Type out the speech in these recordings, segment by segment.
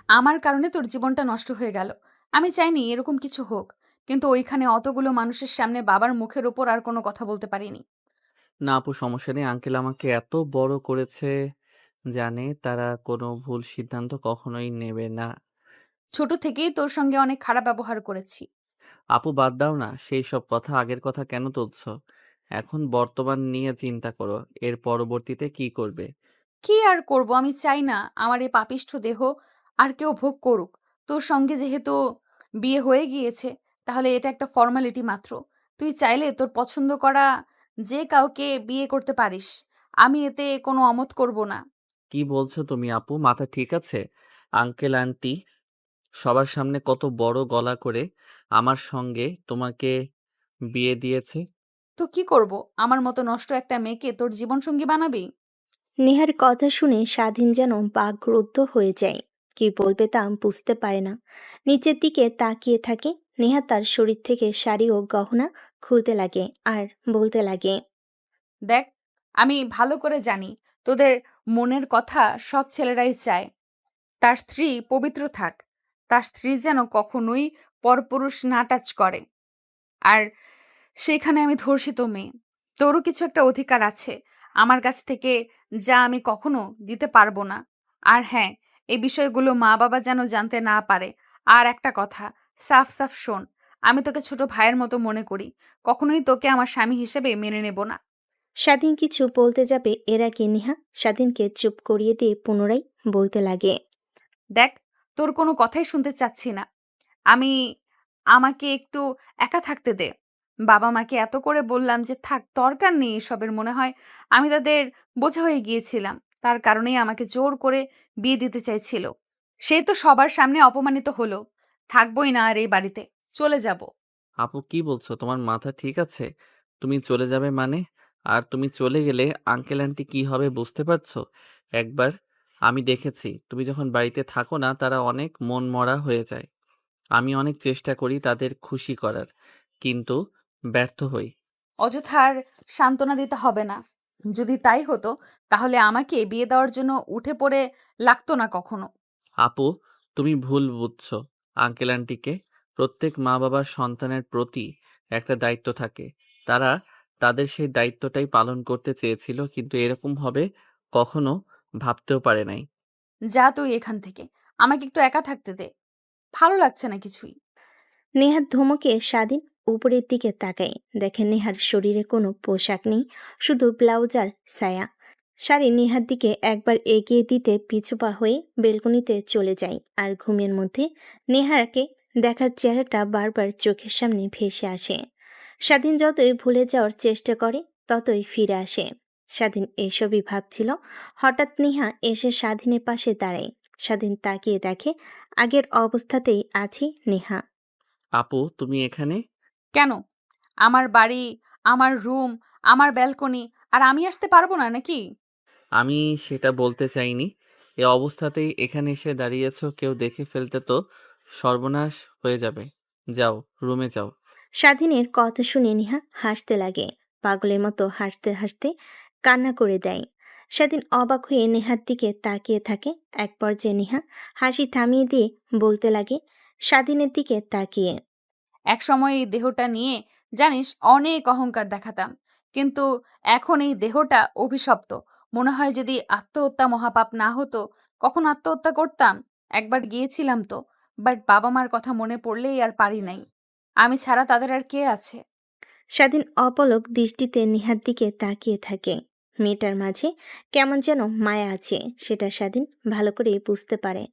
আমার কারণে তোর জীবনটা নষ্ট হয়ে গেল। আমি চাইনি এরকম কিছু হোক। কিন্তু ওইখানে অতগুলো মানুষের সামনে বাবার মুখের উপর আর কোনো কথা বলতে পারিনি। না আপু, সমস্যা নেই। আঙ্কেল আমাকে এত বড় করেছে, জানে তারা কোনো ভুল সিদ্ধান্ত কখনোই নেবে না। ছোট থেকেই তোর সঙ্গে অনেক খারাপ ব্যবহার করেছি। আপু বাদ দাও না সেই সব কথা, আগের কথা কেন তুলছো? এখন বর্তমান নিয়ে চিন্তা করো, এর পরবর্তীতে কি করবে। কি আর করব, আমি চাই না আমার এই পাপিষ্ঠ দেহ আর কেউ ভোগ করুক। তোর সঙ্গে যেহেতু বিয়ে হয়ে গিয়েছে, তাহলে এটা একটা ফর্মালিটি মাত্র। তুই চাইলে তোর পছন্দ করা যে কাউকে বিয়ে করতে পারিস। আমি এতে কোনো অমত করব না। কি বলছো তুমি আপু, মাথা ঠিক আছে? আঙ্কেল আন্টি সবার সামনে কত বড় গলা করে আমার সঙ্গে তোমাকে বিয়ে দিয়েছে। তো কি করব? আমার মতো নষ্ট একটা মেয়েকে তোর জীবনসঙ্গী বানাবি? নেহার কথা শুনে স্বাধীন যেন বাকরুদ্ধ হয়ে যায়। কি বলবে তা বুঝতে পারে না। নিচের দিকে তাকিয়ে থাকে। নেহা তার শরীর থেকে শাড়ি ও গহনা খুলতে লাগে আর বলতে লাগে। দেখ, আমি ভালো করে জানি তোদের মনের কথা সব ছেলেরাই চায় তার স্ত্রী পবিত্র থাক, তার স্ত্রী যেন কখনোই পরপুরুষ না টাচ করে। আর সেখানে আমি ধর্ষিত মেয়ে। তোরও কিছু একটা অধিকার আছে আমার কাছ থেকে, যা আমি কখনো দিতে পারবো না। আর হ্যাঁ, এই বিষয়গুলো মা বাবা যেন জানতে না পারে। আর একটা কথা, সাফ সাফ শোন, আমি তোকে ছোট ভাইয়ের মতো মনে করি। কখনোই তোকে আমার স্বামী হিসেবে মেনে নেব না। স্বাধীন কিছু বলতে যাবে এর আগে নেহা স্বাধীনকে চুপ করিয়ে দিয়ে পুনরায় বলতে লাগে। দেখ, তোর কোনো কথাই শুনতে চাচ্ছি না আমি। আমাকে একটু একা থাকতে দে। বাবা মাকে এত করে বললাম যে থাক, দরকার নেই এসবের। মনে হয় আমি তাদের বোঝা হয়ে গিয়েছিলাম। তার কারণেই আমাকে জোর করে বিয়ে দিতে চাইছিল। সে তো সবার সামনে অপমানিত হলো। থাকবোই না আর এই বাড়িতে, চলে যাব। আপু কি বলছো, তোমার মাথা ঠিক আছে? তুমি চলে যাবে মানে? আর তুমি চলে গেলে আঙ্কেল আন্টি কি হবে বুঝতে পারছো? একবার আমি দেখেছি, তুমি যখন বাড়িতে থাকো না তারা অনেক মন মরা হয়ে যায়। আমি অনেক চেষ্টা করি তাদের খুশি করার, কিন্তু ব্যর্থ হই। অযথা আর সান্ত্বনা দিতে হবে না। যদি তাই হতো, তাহলে আমাকে বিয়ে দেওয়ার জন্য উঠে পড়ে লাগতো না কখনো। আপু তুমি ভুল বুঝছো। আঙ্কেল আন্টিকে প্রত্যেক মা বাবার সন্তানের প্রতি একটা দায়িত্ব থাকে। তারা তাদের সেই দায়িত্বটাই পালন করতে চেয়েছিল, কিন্তু এরকম হবে কখনো ভাবতেও পারে নাই। যা তুই এখান থেকে, আমাকে একটু একা থাকতে দে। ভালো লাগছে না কিছুই। নেহার ধমকে স্বাধীন উপরের দিকে তাকায়। দেখে নেহার শরীরে কোনো পোশাক নেই, শুধু ব্লাউজ আর সায়া। শাড়ি নেহার দিকে একবার এগিয়ে দিতে পিছুপা হয়ে বেলকনিতে চলে যায়। আর ঘুমের মধ্যে নেহারকে দেখার চেহারাটা বারবার চোখের সামনে ভেসে আসে। স্বাধীন যতই ভুলে যাওয়ার চেষ্টা করে ততই ফিরে আসে। স্বাধীন এসবই ভাবছিল, হঠাৎ নেহা এসে স্বাধীনের পাশে দাঁড়ায়। স্বাধীন তাকিয়ে দেখে আগের অবস্থাতেই আছে নেহা। আপু তুমি এখানে? কেন? আমার বাড়ি, আমার রুম, আমার ব্যালকনি, আর আমি আসতে পারবো না নাকি? আমি সেটা বলতে চাইনি। এ অবস্থাতেই এখানে এসে দাঁড়িয়েছো, কেউ দেখে ফেলতে তো সর্বনাশ হয়ে যাবে। যাও, রুমে যাও। স্বাধীনের কথা শুনে নেহা হাসতে লাগে। পাগলের মতো হাসতে হাসতে কান্না করে দেয়। স্বাধীন অবাক হয়ে নেহার দিকে তাকিয়ে থাকে। এক পর্যায়ে নেহা হাসি থামিয়ে দিয়ে বলতে লাগে, স্বাধীনের দিকে তাকিয়ে। একসময় এই দেহটা নিয়ে জানিস অনেক অহংকার দেখাতাম। কিন্তু এখন এই দেহটা অভিশপ্ত। মনে হয় যদি আত্মহত্যা মহাপাপ না হতো, কখন আত্মহত্যা করতাম। একবার গিয়েছিলাম তো, বাট বাবা মার কথা মনে পড়লেই আর পারি নাই। আমি ছাড়া তাদের আর কে আছে? স্বাধীন অপলক দৃষ্টিতে নেহার দিকে তাকিয়ে থাকে। মেয়েটার মাঝে কেমন যেন মায়া আছে, সেটা স্বাধীন ভালো করে বুঝতে পারে।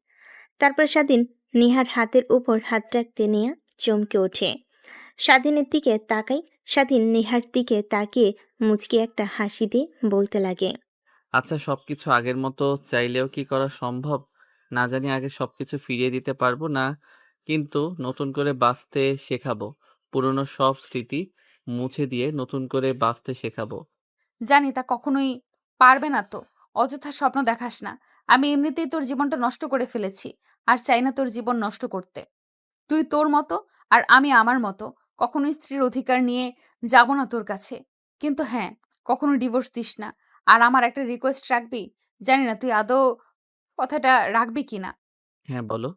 তারপর স্বাধীন নেহার হাতের উপর হাত রাখতে নেয়া চমকে ওঠে। স্বাধীনের দিকে তাকাই। স্বাধীন নেহার দিকে তাকিয়ে মুচকি একটা হাসি দিয়ে বলতে লাগে। আচ্ছা, সবকিছু আগের মতো চাইলেও কি করা সম্ভব? না জানি আগে সবকিছু ফিরিয়ে দিতে পারবো না, কিন্তু নতুন করে বাঁচতে শেখাবো। পুরনো সব স্মৃতি মুছে দিয়ে নতুন করে বাঁচতে শেখাবো। জানি তা কখনোই পারবে না তো। অযথা স্বপ্ন দেখাস না। আমি এমনিতেই তোর জীবনটা নষ্ট করে ফেলেছি, আর চাই না তোর জীবন নষ্ট করতে। তুই তোর মতো, আর আমি আমার মতো। কখনোই স্ত্রীর অধিকার নিয়ে যাব না তোর কাছে। কিন্তু হ্যাঁ, কখনো ডিভোর্স দিস না। আর আমার একটা রিকোয়েস্ট রাখবি। জানি না তুই আদৌ কথাটা রাখবি কিনা। হ্যাঁ, বলো।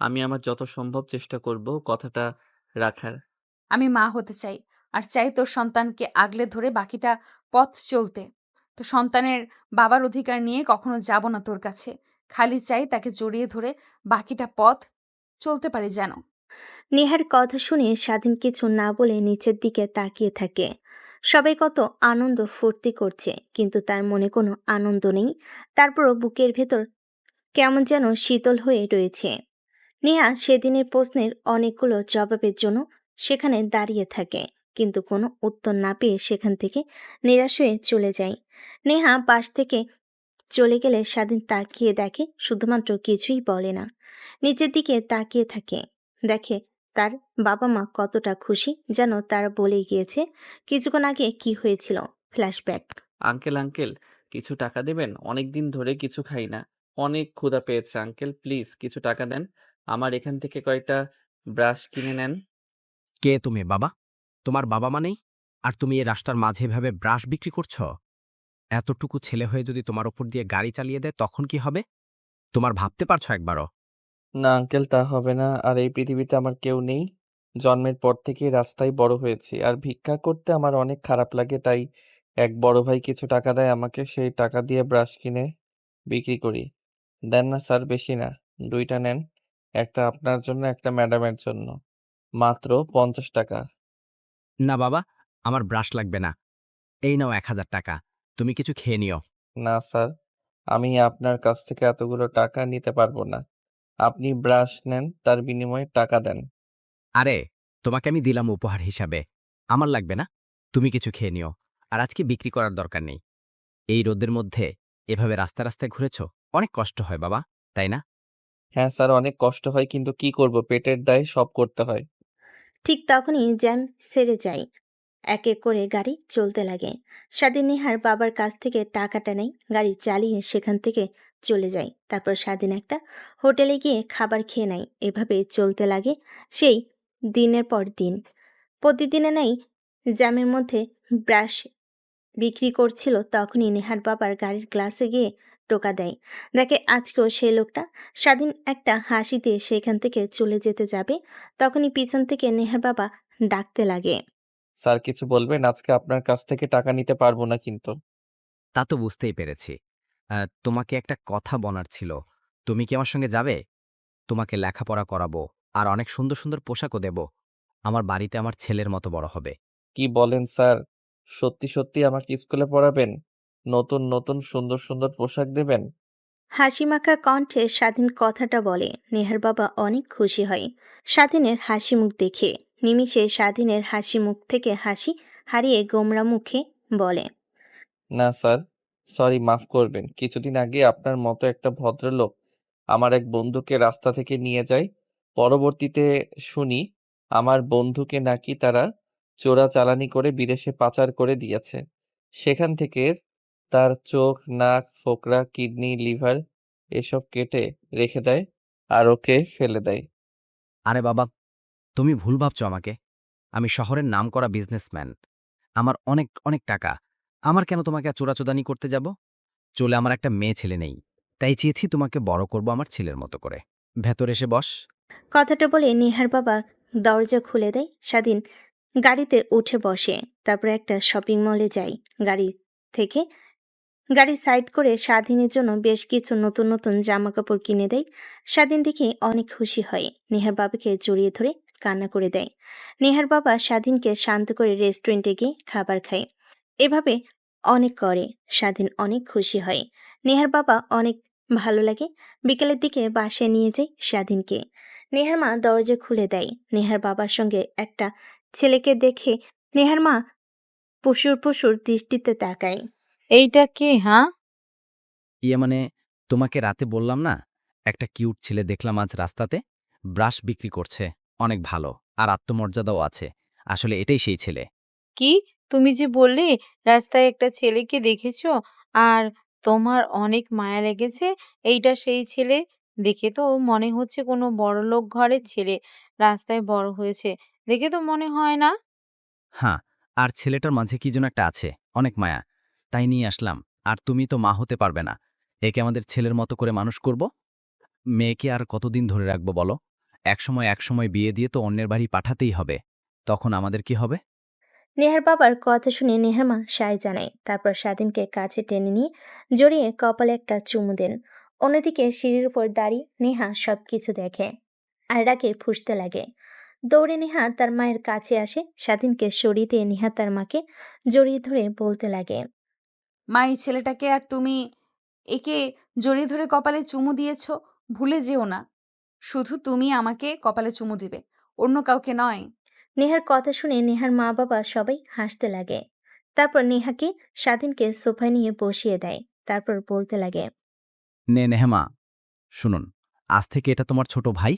আমি আমার যত সম্ভব চেষ্টা করব কথাটা রাখার। আমি মা হতে চাই। আর চাই তোর সন্তানকে আগলে ধরে বাকিটা পথ চলতে। তো সন্তানের বাবার অধিকার নিয়ে কখনো যাব না তোর কাছে। খালি চাই তাকে জড়িয়ে ধরে বাকিটা পথ চলতে পারি যেন। নেহার কথা শুনে স্বাধীন কিছু না বলে নিচের দিকে তাকিয়ে থাকে। সবাই কত আনন্দ ফুর্তি করছে, কিন্তু তার মনে কোনো আনন্দ নেই। তারপরও বুকের ভেতর কেমন যেন শীতল হয়ে রয়েছে। নেহা সেদিনের প্রশ্নের অনেকগুলো জবাবের জন্য সেখানে দাঁড়িয়ে থাকে, কিন্তু কোনো উত্তর না পেয়ে সেখান থেকে নিরাশ হয়ে চলে যায়। নেহা পাশ থেকে চলে গেলে স্বাধীন তাকিয়ে দেখে, শুধুমাত্র কিছুই বলে না, নিচের দিকে তাকিয়ে থাকে। দেখে তার বাবা মা কতটা খুশি, যেন তারা বলে গিয়েছে কিছুক্ষণ আগে কি হয়েছিল। ফ্ল্যাশব্যাক। আঙ্কেল, কিছু টাকা দেবেন? অনেকদিন ধরে কিছু খাই না। অনেক ক্ষুধা পেয়েছে আঙ্কেল, প্লিজ কিছু টাকা দেন। আমার এখান থেকে কয়েকটা ব্রাশ কিনে নেন। কে তুমি বাবা? তোমার বাবা মা নেই? আর তুমি এই রাস্তার মাঝে এভাবে ব্রাশ বিক্রি করছো? এতটুকু ছেলে হয়ে যদি তোমার ওপর দিয়ে গাড়ি চালিয়ে দেয় তখন কি হবে? তোমার ভাবতে পারছো একবারও? না আঙ্কেল, তা হবে না। আর এই পৃথিবীতে আমার কেউ নেই। জন্মের পর থেকেই রাস্তায় বড় হয়েছি। আর ভিক্ষা করতে আমার অনেক খারাপ লাগে, তাই এক বড় ভাই কিছু টাকা দেয় আমাকে, সেই টাকা দিয়ে ব্রাশ কিনে বিক্রি করি। দেন না স্যার, বেশি না। 2টা নেন। একটা আপনার জন্য, একটা ম্যাডামের জন্য। মাত্র 50 টাকা। না বাবা, আমার ব্রাশ লাগবে না। এই নাও 1000 টাকা। তুমি কিছু খেয়ে নিও। না স্যার, আমি আপনার কাছ থেকে এতগুলো টাকা নিতে পারবো না। আপনি ব্রাশ নেন, তার বিনিময়ে টাকা দেন। আরে, তোমাকে আমি দিলাম উপহার হিসাবে। আমার লাগবে না। তুমি কিছু খেয়ে নিও। আর আজকে বিক্রি করার দরকার নেই। এই রোদের মধ্যে এভাবে রাস্তায় ঘুরেছো, অনেক কষ্ট হয় বাবা, তাই না? হ্যাঁ স্যার, অনেক কষ্ট হয়, কিন্তু কি করব, পেটের দায়ে সব করতে হয়। ঠিক তখনই জ্যাম সেরে যায়। এক এক করে গাড়ি চলতে লাগে। স্বাধীন নেহার বাবার কাছ থেকে টাকাটা নেয়, গাড়ি চালিয়ে সেখান থেকে চলে যায়। তারপর স্বাধীন একটা হোটেলে গিয়ে খাবার খেয়ে নেয়। এভাবে চলতে লাগে সেই দিনের পর দিন। প্রতিদিনে নেই জ্যামের মধ্যে ব্রাশ বিক্রি করছিল, তখনই নেহার বাবার গাড়ির গ্লাসে গিয়ে টোকা দেয়। দেখে আজকেও সেই লোকটা। স্বাধীন একটা হাসি দিয়ে সেখান থেকে চলে যেতে যাবে, তখনই পিছন থেকে নেহার বাবা ডাকতে লাগে। স্যার কিছু বলবেন? আজকে আপনার কাছ থেকে টাকা নিতে পারবো না কিন্তু। তা তো বুঝতেই পেরেছি। তোমাকে একটা কথা বলার ছিল। তুমি কি আমার সঙ্গে যাবে? তোমাকে লেখাপড়া করাবো, আর অনেক সুন্দর পোশাকও দেব। আমার বাড়িতে আমার ছেলের মতো বড় হবে। কি বলেন স্যার? সত্যি সত্যি আমাকে স্কুলে পড়াবেন? নতুন নতুন সুন্দর সুন্দর পোশাক দেবেন? হাসিমাখা কণ্ঠে স্বাধীন কথাটা বলে। নেহার বাবা অনেক খুশি হয় স্বাধীনের হাসি মুখ দেখে। নিমিষে স্বাধীনের হাসি মুখ থেকে হাসি হারিয়ে গোমরা মুখে বলে, না স্যার, সরি, মাফ করবেন। কিছুদিন আগে আপনার মতো একটা ভদ্রলোক আমার এক বন্ধুকে রাস্তা থেকে নিয়ে যায়। পরবর্তীতে শুনি আমার বন্ধুকে নাকি তারা চোরাচালানি করে বিদেশে পাচার করে দিয়েছে। সেখান থেকে তার চোখ, নাক, ফোকরা, কিডনি, লিভার এসব কেটে রেখে দেয় আর ওকে ফেলে দেয়। আরে বাবা, তুমি ভুল ভাবছো আমাকে। আমি শহরের নামকরা বিজনেসম্যান। আমার অনেক টাকা। আমার কেন তোমাকে চোরাচোদানি করতে যাব? চলে আমার একটা মেয়ে ছেলে নেই। তাই চেয়েছি তোমাকে বড় করব আমার ছেলের মতো করে। ভেতর এসে বস। কথাটা বলে নেহার বাবা দরজা খুলে দেয়। স্বাধীন গাড়িতে উঠে বসে। তারপর একটা শপিং মলে যায়। গাড়ি থেকে গাড়ি সাইড করে স্বাধীনের জন্য বেশ কিছু নতুন নতুন জামা কাপড় কিনে দেয়। স্বাধীন দেখে অনেক খুশি হয়। নেহার বাবাকে জড়িয়ে ধরে কান্না করে দেয়। নেহার বাবা স্বাধীনকে শান্ত করে রেস্টুরেন্টে গিয়ে খাবার খায়। এভাবে অনেক করে স্বাধীন অনেক খুশি হয়। নেহার বাবা অনেক ভালো লাগে। বিকেলের দিকে বাসায় নিয়ে যায় স্বাধীনকে। নেহার মা দরজা খুলে দেয়। নেহার বাবার সঙ্গে একটা ছেলেকে দেখে নেহার মা পশুর দৃষ্টিতে তাকায়। এইটা কে, হ্যাঁ? মানে, তোমাকে রাতে বললাম না, একটা কিউট ছেলে দেখলাম আজ রাস্তাতে। ব্রাশ বিক্রি করছে। অনেক ভালো, আর আত্মমর্যাদাও আছে। আসলে এটাই সেই ছেলে। কি? তুমি যে বললে রাস্তায় একটা ছেলেকে দেখেছো আর তোমার অনেক মায়া লেগেছে, এইটা সেই ছেলে? দেখে তো মনে হচ্ছে কোনো বড়লোক ঘরের ছেলে, রাস্তায় বড় হয়েছে, দেখে তো মনে হয় না। হ্যাঁ, আর ছেলেটার মাঝে কি যেন একটা আছে, অনেক মায়া। তাই নিয়ে আসলাম। আর তুমি তো মা হতে পারবে না। একে আমাদের ছেলের মতো করে মানুষ করব। মেয়েকে আর কতদিন ধরে রাখবো বলো? একসময় বিয়ে দিয়ে তো অন্যের বাড়ি পাঠাতেই হবে। তখন আমাদের কি হবে? নেহার বাবার কথা শুনে নেহার মা সায় জানায়, তারপর স্বাধীনকে কাছে টেনে নিয়ে জড়িয়ে কপালে একটা চুমু দেন। অন্যদিকে সিঁড়ির উপর দাঁড়িয়ে নেহা সবকিছু দেখে আর রাগে ফুঁসতে লাগে। দৌড়ে নেহা তার মায়ের কাছে আসে, স্বাধীনকে সরিয়ে দিয়ে নেহা তার মাকে জড়িয়ে ধরে বলতে লাগে। মা, এই ছেলেটাকে আর তুমি একে জড়িয়ে ধরে কপালে চুমু দিয়েছো, ভুলে যেও না। শুধু তুমি আমাকে কপালে চুমু দিবে, অন্য কাউকে নয়। নেহার কথা শুনে নেহার মা বাবা সবাই হাসতে লাগে। তারপর নেহাকে স্বাধীনকে সোফায় নিয়ে বসিয়ে দেয়, তারপর বলতে লাগে। নেহেমা, শুনুন, আজ থেকে এটা তোমার ছোট ভাই।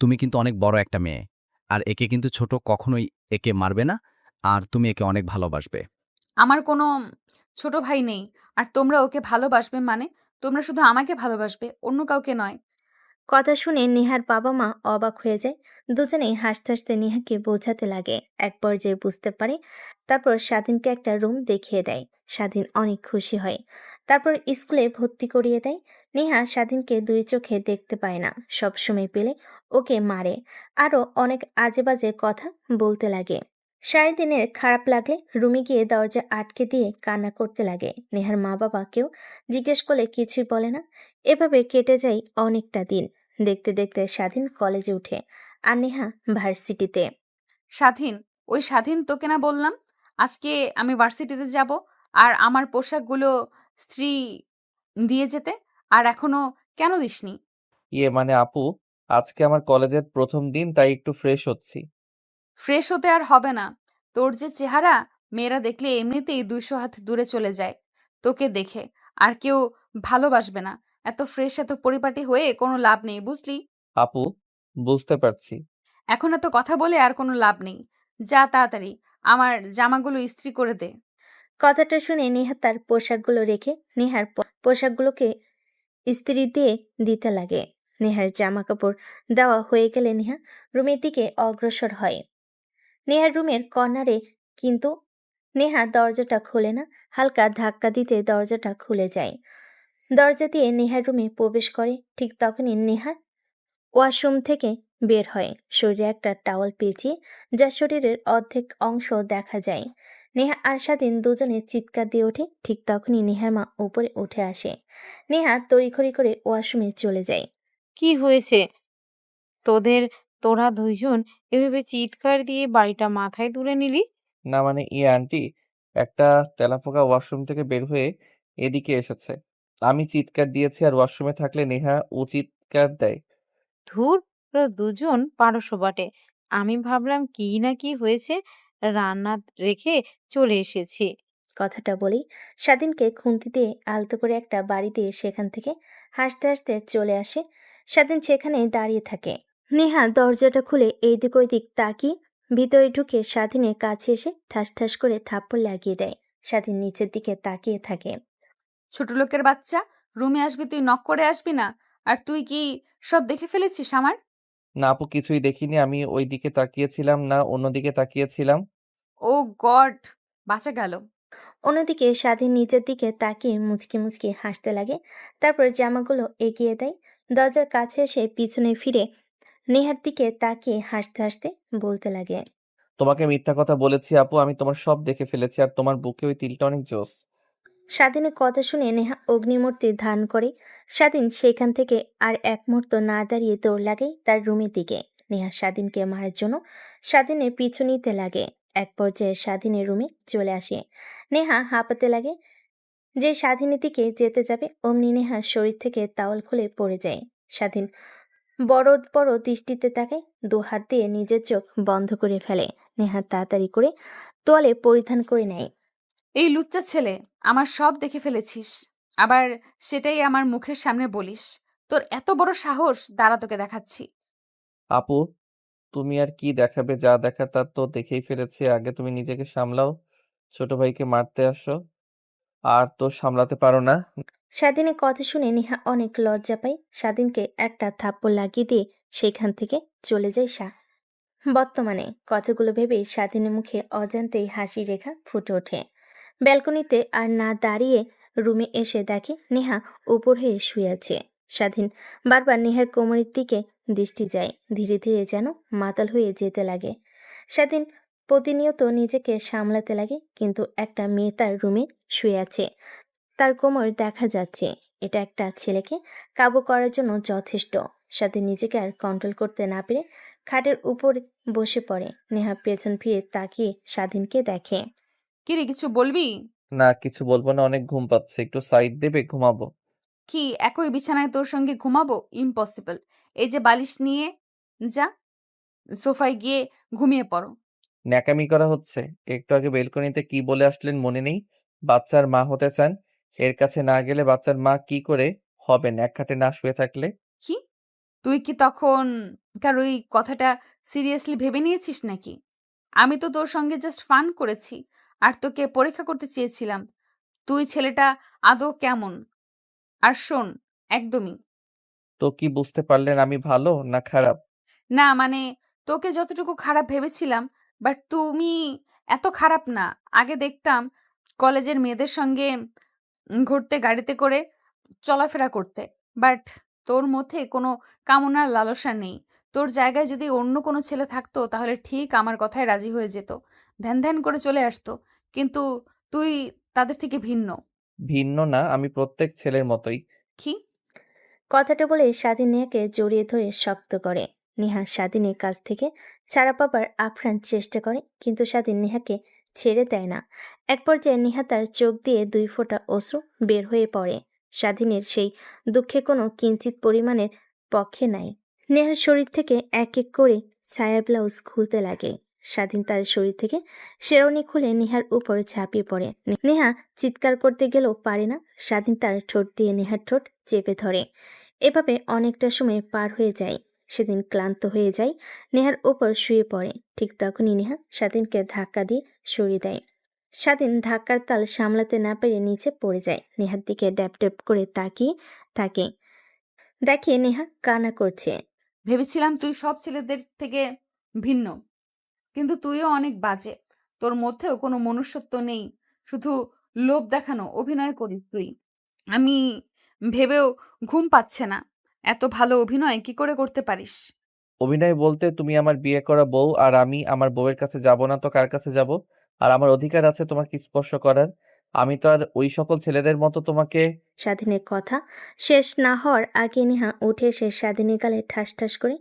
তুমি কিন্তু অনেক বড় একটা মেয়ে। আর একে কিন্তু ছোট কখনোই একে মারবে না। আর তুমি একে অনেক ভালোবাসবে। আমার কোনো ছোট ভাই নেই, আর তোমরা ওকে ভালোবাসবে মানে তোমরা শুধু আমাকে ভালোবাসবে, অন্য কাউকে নয়। কথা শুনে নেহার বাবা মা অবাক হয়ে যায়। দুজনেই হাসতে হাসতে নেহাকে বোঝাতে লাগে। এক পর্যায়ে বুঝতে পারে, তারপর স্বাধীনকে একটা রুম দেখিয়ে দেয়। স্বাধীন অনেক খুশি হয়। তারপর স্কুলে ভর্তি করিয়ে দেয়। নেহা স্বাধীনকে দুই চোখে দেখতে পায় না, সবসময় পেলে ওকে মারে, আরও অনেক আজে বাজে কথা বলতে লাগে। সারাদিনের খারাপ লাগলে রুমে গিয়ে দরজা আটকে দিয়ে কান্না করতে লাগে। নেহার মা বাবা কেউ জিজ্ঞেস করলে কিছুই বলে না। এভাবে কেটে যায় অনেকটা দিন। দেখতে দেখতে স্বাধীন কলেজে উঠে আর নেহা ভার্সিটিতে। স্বাধীন, ওই স্বাধীন, তোকে না বললাম আজকে আমি ভার্সিটিতে যাব আর আমার পোশাকগুলো স্ত্রী দিয়ে যেতে, আর এখনো কেন দিসনি? মানে আপু, আজকে আমার কলেজের প্রথম দিন, তাই একটু ফ্রেশ হচ্ছি। ফ্রেশ হতে আর হবে না। তোর যে চেহারা, মেয়েরা দেখলে এমনিতেই 200 হাত দূরে চলে যায় তোকে দেখে, আর কেউ ভালোবাসবে না। এত ফ্রেশ, এত পরিপাটি হয়ে কোনো লাভ নেই, বুঝলি? আপু, বুঝতে পারছি। এখন এত কথা বলে আর কোনো লাভ নেই। যা তাড়াতাড়ি আমার জামাগুলো ইস্ত্রি করে দে। কথাটা শুনে নেহা তার পোশাকগুলো রেখে নেহার পোশাকগুলোকে ইস্ত্রি দিয়ে দিতে লাগে। নেহার জামা কাপড় দেওয়া হয়ে গেলে নেহা রুমের দিকে অগ্রসর হয়। নেহার রুমের কর্নারে, কিন্তু নেহা দরজাটা খোলে না। হালকা ধাক্কা দিতে দরজাটা খুলে যায়। দরজা দিয়ে নেহার রুমে প্রবেশ করে। ঠিক তখনই নেহা ওয়াশরুম থেকে বের হয়, শরীরে একটা টাওয়াল পেঁচিয়ে, যা শরীরের অর্ধেক অংশ দেখা যায়। নেহা আর স্বাধীন দুজনে চিৎকার দিয়ে ওঠে। ঠিক তখনই নেহার মা উপরে উঠে আসে। নেহা তড়িঘড়ি করে ওয়াশরুমে চলে যায়। কি হয়েছে তোদের? তোরা দুইজন এভাবে চিৎকার দিয়ে বাড়িটা মাথায় তুলে নিলি? না মানে আন্টি, একটা তেলাপোকা ওয়াশরুম থেকে বের হয়ে এদিকে এসেছে। আমি চিৎকার দিয়েছি, আর ওয়াশরুমে থাকলে নেহা ও চিৎকার দেয়। ধুর, তোরা দুজন পারস্য বটে। আমি ভাবলাম কি না কি হয়েছে, রান্না রেখে চলে এসেছি। কথাটা বলেই স্বাধীনকে খুন্তি দিয়ে আলতো করে একটা বাড়ি দিয়ে সেখান থেকে হাসতে হাসতে চলে আসে। স্বাধীন সেখানেই দাঁড়িয়ে থাকে। নেহা দরজাটা খুলে এইদিক ওইদিক তাকিয়ে ভিতরে ঢুকে স্বাধীনের কাছে এসে ঠাস ঠাস করে থাপ্পড় লাগিয়ে দেয়। স্বাধীন নিচের দিকে তাকিয়ে থাকে। ছোট লোকের বাচ্চা, রুমে আসবি তুই নক করে আসবি না? আর তুই কি সব দেখে ফেলেছিস আমার? না আপু, কিছুই দেখিনি। আমি ওই দিকে তাকিয়েছিলাম না, অন্যদিকে তাকিয়েছিলাম। ও গড, বাঁচা গেল। অন্যদিকে স্বাধীন নিচের দিকে তাকিয়ে মুচকি মুচকি হাসতে লাগে। তারপর জামাগুলো এগিয়ে দেয়। দরজার কাছে এসে পিছনে ফিরে নেহার দিকে তাকিয়ে হাসতে হাসতে বলতে লাগে। তোমাকে মিথ্যা কথা বলেছি আপু, আমি তোমার সব দেখে ফেলেছি, আর তোমার বুকে ওই তিলটা অনেক জোস। স্বাধীনের কথা শুনে নেহা অগ্নিমূর্তি ধারণ করে। স্বাধীন সেখান থেকে আর এক মুহূর্ত না দাঁড়িয়ে দৌড় লাগায় তার রুমের দিকে। নেহা স্বাধীনকে মারার জন্য স্বাধীনের পিছু নিতে লাগে। এক পর্যায়ে স্বাধীনের রুমে চলে আসে। নেহা হাঁপাতে লাগে। যে স্বাধীনের দিকে যেতে যাবে অমনি নেহার শরীর থেকে তাওয়াল খুলে পড়ে যায়। স্বাধীন বড় বড় দৃষ্টিতে তাকায়, দু হাত দিয়ে নিজের চোখ বন্ধ করে ফেলে। নেহা তাড়াতাড়ি করে তোয়ালে পরিধান করে নেয়। এই লুচ্চা ছেলে, আমার সব দেখে ফেলেছিস, আবার সেটাই আমার মুখের সামনে বলিস? তোর এত বড় সাহস, দাঁড়া তোকে দেখাচ্ছি। আপু, তুমি আর কি দেখাবে? যা দেখার তা তো দেখেই ফেলেছি। আগে তুমি নিজেকে সামলাও। ছোট ভাইকে মারতে আসো, আর তো সামলাতে পারো না। স্বাধীনের কথা শুনে নেহা অনেক লজ্জা পায়। স্বাধীনকে একটা থাপ্পড় লাগিয়ে দিয়ে সেখান থেকে চলে যায় শাহ। বর্তমানে কথাগুলো ভেবে স্বাধীনের মুখে অজান্তেই হাসি রেখা ফুটে ওঠে। ব্যালকনিতে আর না দাঁড়িয়ে রুমে এসে দেখে নেহা উপর হয়ে শুয়ে আছে। স্বাধীন বারবার নেহার কোমরের দিকে দৃষ্টি যায়, ধীরে ধীরে যেন মাতাল হয়ে যেতে লাগে। স্বাধীন প্রতিনিয়ত নিজেকে সামলাতে লাগে, কিন্তু একটা মেয়ে তার রুমে শুয়ে আছে, তার কোমর দেখা যাচ্ছে। এটা একটা ছেলেকে কাবু করার জন্য যথেষ্ট। স্বাধীন নিজেকে আর কন্ট্রোল করতে না পেরে খাটের উপর বসে পড়ে। নেহা পেছন ফিরে তাকিয়ে স্বাধীনকে দেখে। কিরে, কিছু বলবি? না, কিছু বলবো না, অনেক ঘুম পাচ্ছে, একটু সাইড দেবে, ঘুমাবো। কি একই বিছানায় তোর সঙ্গে ঘুমাবো? ইম্পসিবল। এই যে বালিশ নিয়ে যা, সোফায় গিয়ে ঘুমিয়ে পড়ো। ন্যাকামি করা হচ্ছে? একটু আগে বেলকনিতে কি বলে আসলেন মনে নেই? বাচ্চার মা হতে চান। এর কাছে না গেলে বাচ্চার মা কি করে হবেন এক খাটে না শুয়ে থাকলে? কি তুই কি তখন কার ওই কথাটা সিরিয়াসলি ভেবে নিয়েছিস নাকি? আমি তো তোর সঙ্গে জাস্ট ফান করেছি আর তোকে পরীক্ষা করতে চেয়েছিলাম তুই ছেলেটা আদৌ কেমন। আর শোন, একদমই তো কি বুঝতে পারলেন আমি ভালো না খারাপ? না, মানে তোকে যতটুকু খারাপ ভেবেছিলাম, বাট তুমি এত খারাপ না। আগে দেখতাম কলেজের মেয়েদের সঙ্গে ঘুরতে, গাড়িতে করে চলাফেরা করতে, বাট তোর মধ্যে কোনো কামনার লালসা নেই। তোর জায়গায় যদি অন্য কোনো ছেলে থাকতো তাহলে ঠিক আমার কথায় রাজি হয়ে যেত, ধ্যান ধ্যান করে চলে আসতো। কিন্তু তুই তাদের থেকে ভিন্ন। ভিন্ন না, আমি প্রত্যেক ছেলের মতোই। কি? কথাটা বলে স্বাধীন নেহাকে জড়িয়ে ধরে শক্ত করে। নেহা স্বাধীনের কাছ থেকে ছাড়া পাবার আপ্রাণ চেষ্টা করে, কিন্তু স্বাধীন নেহাকে ছেড়ে দেয় না। এক পর্যায়ে নেহা তার চোখ দিয়ে 2 ফোঁটা অশ্রু বের হয়ে পড়ে। স্বাধীনের সেই দুঃখে কোনো কিঞ্চিত পরিমাণের পক্ষে নাই। নেহার শরীর থেকে এক এক করে ছায়া ব্লাউজ খুলতে লাগে। স্বাধীন তার শরীর থেকে শেরওয়ানি খুলে নেহার উপর ঝাঁপিয়ে পড়ে। নেহা চিৎকার করতে গেলেও পারে না। স্বাধীন তার ঠোঁট দিয়ে নেহার ঠোঁট চেপে ধরে। এভাবে অনেকটা সময় পার হয়ে যায়। সেদিন ক্লান্ত হয়ে যায়, নেহার ওপর শুয়ে পড়ে। ঠিক তখনই নেহা স্বাধীনকে ধাক্কা দিয়ে সরিয়ে দেয়। স্বাধীন ধাক্কার তাল সামলাতে না পেরে নিচে পড়ে যায়। নেহার দিকে ড্যাপ ড্যাপ করে তাকিয়ে থাকে। দেখে নেহা কান্না করছে। ভেবেছিলাম তুই সব ছেলেদের থেকে ভিন্ন, কিন্তু তুইও অনেক বাজে। তোর মধ্যেও কোনো মনুষ্যত্ব নেই, শুধু লোভ দেখানো অভিনয় করিস তুই। আমি ভেবেও ঘুম পাচ্ছে না, এত ভালো অভিনয় কি করে করতে পারিস? অভিনয় বলতে তুমি আমার বিয়ে করা বউ, আর আমি আমার বউয়ের কাছে যাব না তো কার কাছে যাব? আর আমার অধিকার আছে তোমাকে স্পর্শ করার। আমি তো আর ওই সকল ছেলেদের মতো তোমাকে। স্বাধীনের কথা শেষ না হওয়ার আগে নেহা উঠে এসে স্বাধীনের গালে ঠাস ঠাস করে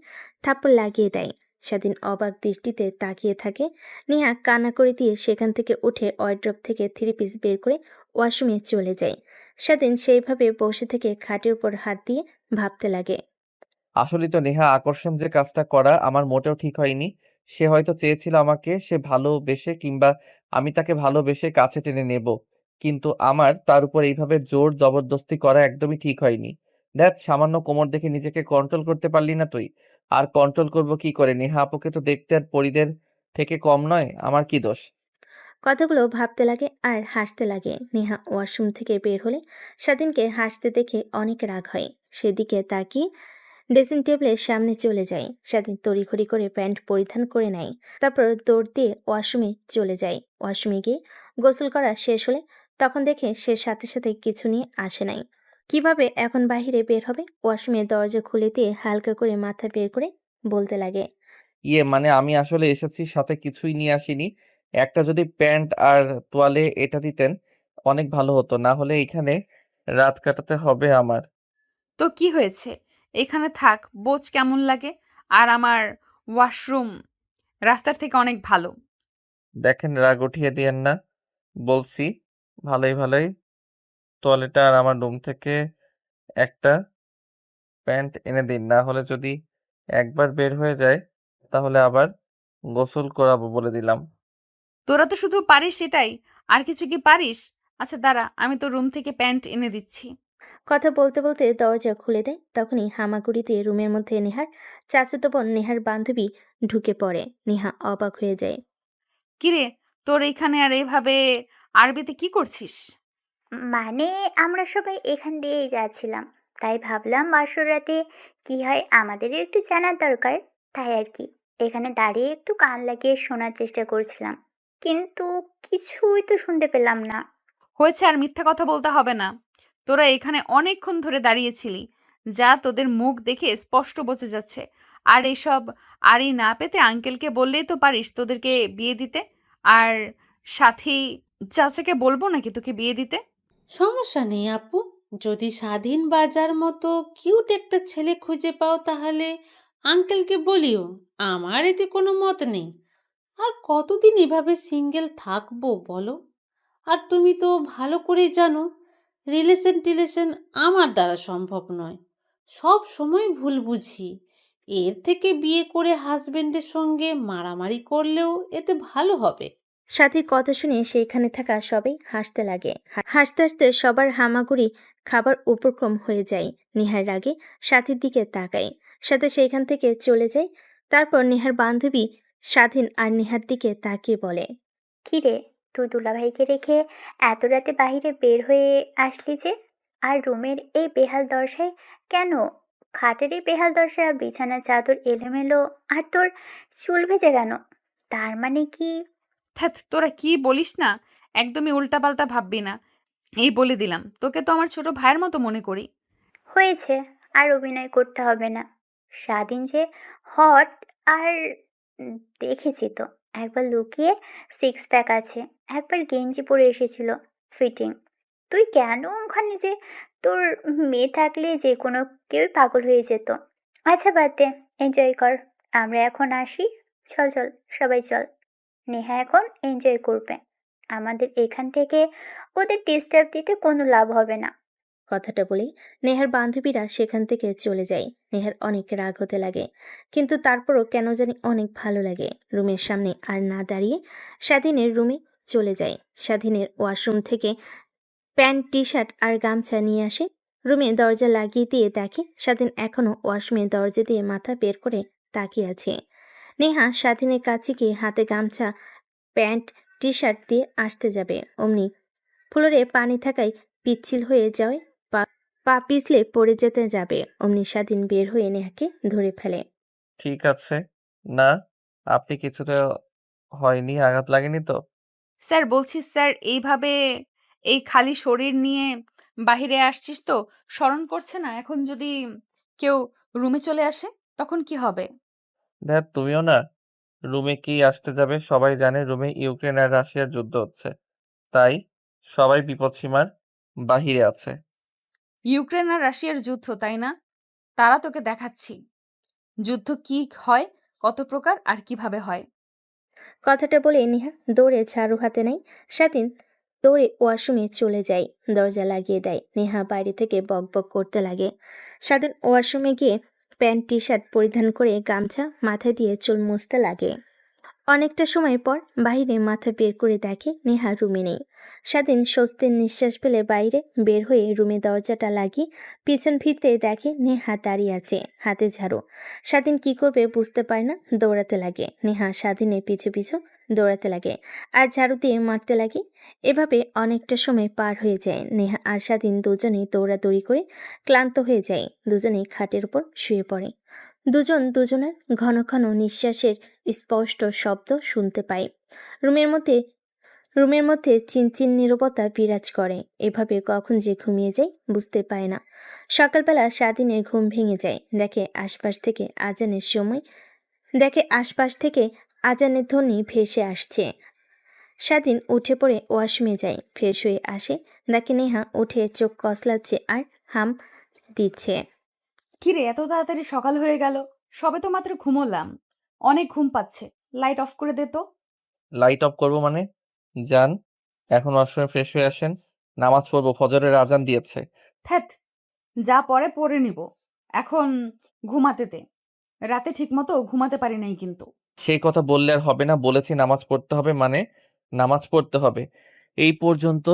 থাপ্পড় লাগিয়ে দেয়। স্বাধীন অবাক দৃষ্টিতে তাকিয়ে থাকে। নেহা কান্না করে দিয়ে সেখান থেকে উঠে ওয়ার্ড্রপ থেকে 3 পিস বের করে ওয়াশরুমে চলে যায়। স্বাধীন সেইভাবে বসে থেকে খাটের উপর হাত দিয়ে ভাবতে লাগে। আসলে তো নেহা আকর্ষণ যে কাজটা করা আমার মোটেও ঠিক হয়নি। সে হয়তো চেয়েছিল আমাকে সে ভালোবেসে, কিংবা আমি তাকে ভালোবেসে কাছে টেনে নেব, কিন্তু আমার তার উপর এইভাবে জোর জবরদস্তি করা একদমই ঠিক হয়নি। দেখ, সামান্য কোমর দেখে নিজেকে কন্ট্রোল করতে পারলি না তুই? আর কন্ট্রোল করব কি করে? নেহা আপুকে তো দেখতে আর পরিদের থেকে কম নয়, আমার কি দোষ? কথাগুলো ভাবতে লাগে আর হাসতে লাগে। নেহা ওয়াশরুম থেকে বের হলে স্বাধীনকে হাসতে দেখে অনেক রাগ হয়। সেদিকে তাকিয়ে ড্রেসিং টেবিলের সামনে চলে যায়। স্বাধীন তড়িঘড়ি করে প্যান্ট পরিধান করে নেয়। তারপর দৌড় দিয়ে ওয়াশরুমে চলে যায়। ওয়াশরুমে গিয়ে গোসল করা শেষ হলে তখন দেখে সে সাথে সাথে কিছু নিয়ে আসে নাই। কিভাবে এখন বাইরে বের হবে? ওয়াশরুমের দরজা খুলে দিয়ে হালকা করে মাথা বের করে বলতে লাগে। ইয়ে মানে আমি আসলে এসেছি, সাথে কিছুই নিয়ে আসিনি। একটা যদি প্যান্ট আর তোয়ালে এটা দিতেন অনেক ভালো হতো, না হলে এখানে রাত কাটাতে হবে আমার। তো কি হয়েছে, এখানে থাক, বোঝ কেমন লাগে। আর আমার ওয়াশরুম রাস্তার থেকে অনেক ভালো। দেখেন, রাগ উঠিয়ে দিয়েন না, বলছি ভালোই ভালোই। তোয়ালেটা আর আমার রুম থেকে একটা প্যান্ট এনে দিন, না হলে যদি একবার বের হয়ে যায় তাহলে আবার গোসল করাবো বলে দিলাম। তোরা তো শুধু পারিস এটাই, আর কিছু কি পারিস? আচ্ছা দাঁড়া, আমি তো রুম থেকে প্যান্ট এনে দিচ্ছি। কথা বলতে বলতে দরজা খুলে দেয়। তখনই হামাগুড়িতে রুমের মধ্যে নেহার চাচাতো বোন নেহার বান্ধবী ঢুকে পড়ে। নেহা অবাক হয়ে যায়। কিরে, তোর এইখানে আর এইভাবে আরবিতে কি করছিস? মানে আমরা সবাই এখান দিয়েই যাচ্ছিলাম, তাই ভাবলাম বাসর রাতে কি হয় আমাদেরও একটু জানার দরকার, তাই আর কি। এখানে দাঁড়িয়ে একটু কান লাগিয়ে শোনার চেষ্টা করছিলাম, কিন্তু কিছুই তো শুনতে পেলাম না। হয়েছে, আর মিথ্যা কথা বলতে হবে না। তোরা এখানে অনেকক্ষণ ধরে দাঁড়িয়েছিলি, যা তোদের মুখ দেখে স্পষ্ট বোঝা যাচ্ছে। আর এসব আড়ি না পেতে আঙ্কেলকে বললেই তো পারিস তোদেরকে বিয়ে দিতে। আর সাথী চাচাকে বলবো নাকি তোকে বিয়ে দিতে? সমস্যা নেই আপু, যদি স্বাধীন বাজার মতো কিউট একটা ছেলে খুঁজে পাও তাহলে আঙ্কেলকে বলিও, আমার এতে কোনো মত নেই। আর কতদিন এভাবে সিঙ্গেল থাকবো বলো? আর তুমি তো ভালো করেই জানো রিলেশন টিলেশন আমার দ্বারা সম্ভব নয়, সব সময় ভুল বুঝি। এর থেকে বিয়ে করে হাজবেন্ডের সঙ্গে মারামারি করলেও এতে ভালো হবে। সাথীর কথা শুনে সেইখানে থাকা সবাই হাসতে লাগে। হাসতে হাসতে সবার হামাগুড়ি খাবার উপক্রম হয়ে যায়। নিহার রাগে সাথীর দিকে তাকায়, সাথে সেইখান থেকে চলে যায়। তারপর নেহার বান্ধবী স্বাধীন আর নেহার দিকে তাকিয়ে বলে, কি রে, তুই দুলাভাইকে রেখে এত রাতে বাইরে বের হয়ে আসলি যে? আর রুমের এই বেহাল দশায় কেন? খাটের এই বেহাল দশা, বিছানা চাদর এলোমেলো, আর তোর চুল ভেজে কেন? তার মানে কি? ধ্যাৎ, তোরা কি বলিস না, একদমই উল্টাপাল্টা ভাববি না। এই বলে দিলাম, তোকে তো আমার ছোট ভাইয়ের মতো মনে করি। হয়েছে, আর অভিনয় করতে হবে না। স্বাধীন যে হট, আর দেখেছি তো, একবার লুকিয়ে সিক্স প্যাক আছে, একবার গেঞ্জি পরে এসেছিল ফিটিং। তুই কেন ওখানে যে? তোর মেয়ে থাকলে যে কোনো কেউই পাগল হয়ে যেত। আচ্ছা বাদ দে, এনজয় কর। আমরা এখন আসি। চল চল, সবাই চল। নেহা এখন এনজয় করবে। আমাদের এখান থেকে ওদের ডিস্টার্ব দিতে কোনো লাভ হবে না। কথাটা বলে নেহার বান্ধবীরা সেখান থেকে চলে যায়। নেহার অনেক রাগ হতে লাগে, কিন্তু তারপরও কেন জানি অনেক ভালো লাগে। রুমের সামনে আর না দাঁড়িয়ে স্বাধীনের রুমে চলে যায়। স্বাধীনের ওয়াশরুম থেকে প্যান্ট টি শার্ট আর গামছা নিয়ে আসে। রুমে দরজা লাগিয়ে দিয়ে দেখে স্বাধীন এখনো ওয়াশরুমের দরজা দিয়ে মাথা বের করে তাকিয়ে আছে। নেহা স্বাধীনের কাছে গিয়ে হাতে গামছা প্যান্ট টি শার্ট দিয়ে আসতে যাবে, অমনি ফ্লোরে পানি থাকায় পিচ্ছিল হয়ে যায়। পা পা পিছলে পড়ে যেতে যাবে, অমনি স্বাধীন বের হয়ে নেহাকে ধরে ফেলে। ঠিক আছে। না, আপনি কিছুতে হয়নি, আঘাত লাগেনি তো? স্যার বলছি স্যার, এইভাবে এই খালি শরীর নিয়ে বাহিরে আসছিস তো শরম করছে না? এখন যদি কেউ রুমে চলে আসে তখন কি হবে? দেখ, তুমিও না, রুমে কি আসতে যাবে? সবাই জানে রুমে ইউক্রেন আর রাশিয়ার যুদ্ধ হচ্ছে, তাই সবাই বিপদসীমার বাহিরে আছে। ইউক্রেন আর রাশিয়ার যুদ্ধ, তাই না? তারা তোকে দেখাচ্ছি যুদ্ধ কি হয়, কত প্রকার আর কিভাবে হয়। কথাটা বলে নেহা দৌড়ে ঝাড়ু হাতে নেয়। স্বাধীন দৌড়ে ওয়াশরুমে চলে যায়, দরজা লাগিয়ে দেয়। নেহা বাইরে থেকে বক বক করতে লাগে। স্বাধীন ওয়াশরুমে গিয়ে প্যান্ট টি শার্ট পরিধান করে গামছা মাথায় দিয়ে চুল মুছতে লাগে। অনেকটা সময় পর বাইরে মাথা বের করে দেখে নেহা রুমে নেই। স্বাধীন স্বস্তির নিঃশ্বাস ফেলে বাইরে বের হয়ে রুমে দরজাটা লাগিয়ে পিছন ফিরতে দেখে নেহা দাঁড়িয়ে আছে, হাতে ঝাড়ু। স্বাধীন কি করবে বুঝতে পারে না, দৌড়াতে লাগে। নেহা স্বাধীনের পিছু পিছু দৌড়াতে লাগে আর ঝাড়ু দিয়ে মারতে লাগে। এভাবে অনেকটা সময় পার হয়ে যায়। নেহা আর স্বাধীন দুজনেই দৌড়াদৌড়ি করে ক্লান্ত হয়ে যায়। দুজনেই খাটের উপর শুয়ে পড়ে। দুজন দুজনের ঘন ঘন নিঃশ্বাসের স্পষ্ট শব্দ শুনতে পায়। রুমের মধ্যে চিনচিন নীরবতা বিরাজ করে। এভাবে কখন যে ঘুমিয়ে যায় বুঝতে পারে না। সকালবেলা স্বাধীনের ঘুম ভেঙে যায়। দেখে আশপাশ থেকে আজানের ধ্বনি ভেসে আসছে। স্বাধীন উঠে পড়ে ওয়াশরুমে যায়, ফ্রেশ হয়ে আসে। দেখে নেহা উঠে চোখ কসলাচ্ছে আর হাম দিচ্ছে। কিরে, এত তাড়াতাড়ি সকাল হয়ে গেল? সবে তো মাত্র ঘুমোলাম, অনেক ঘুম পাচ্ছে। লাইট অফ করে দে তো। লাইট অফ করবো মানে? যান, এখন ওয়াশরুমে ফ্রেশ হয়ে আসেন, নামাজ পড়বো, ফজরের আজান দিয়েছে। থ্যাত, যা পরে পরে নিব, এখন ঘুমাতে দে। রাতে ঠিকমতো ঘুমাতে পারি নাই কিন্তু। সেই কথা বললে আর হবে না, বলেছি নামাজ পড়তে হবে মানে নামাজ পড়তে হবে। এই পর্যন্ত,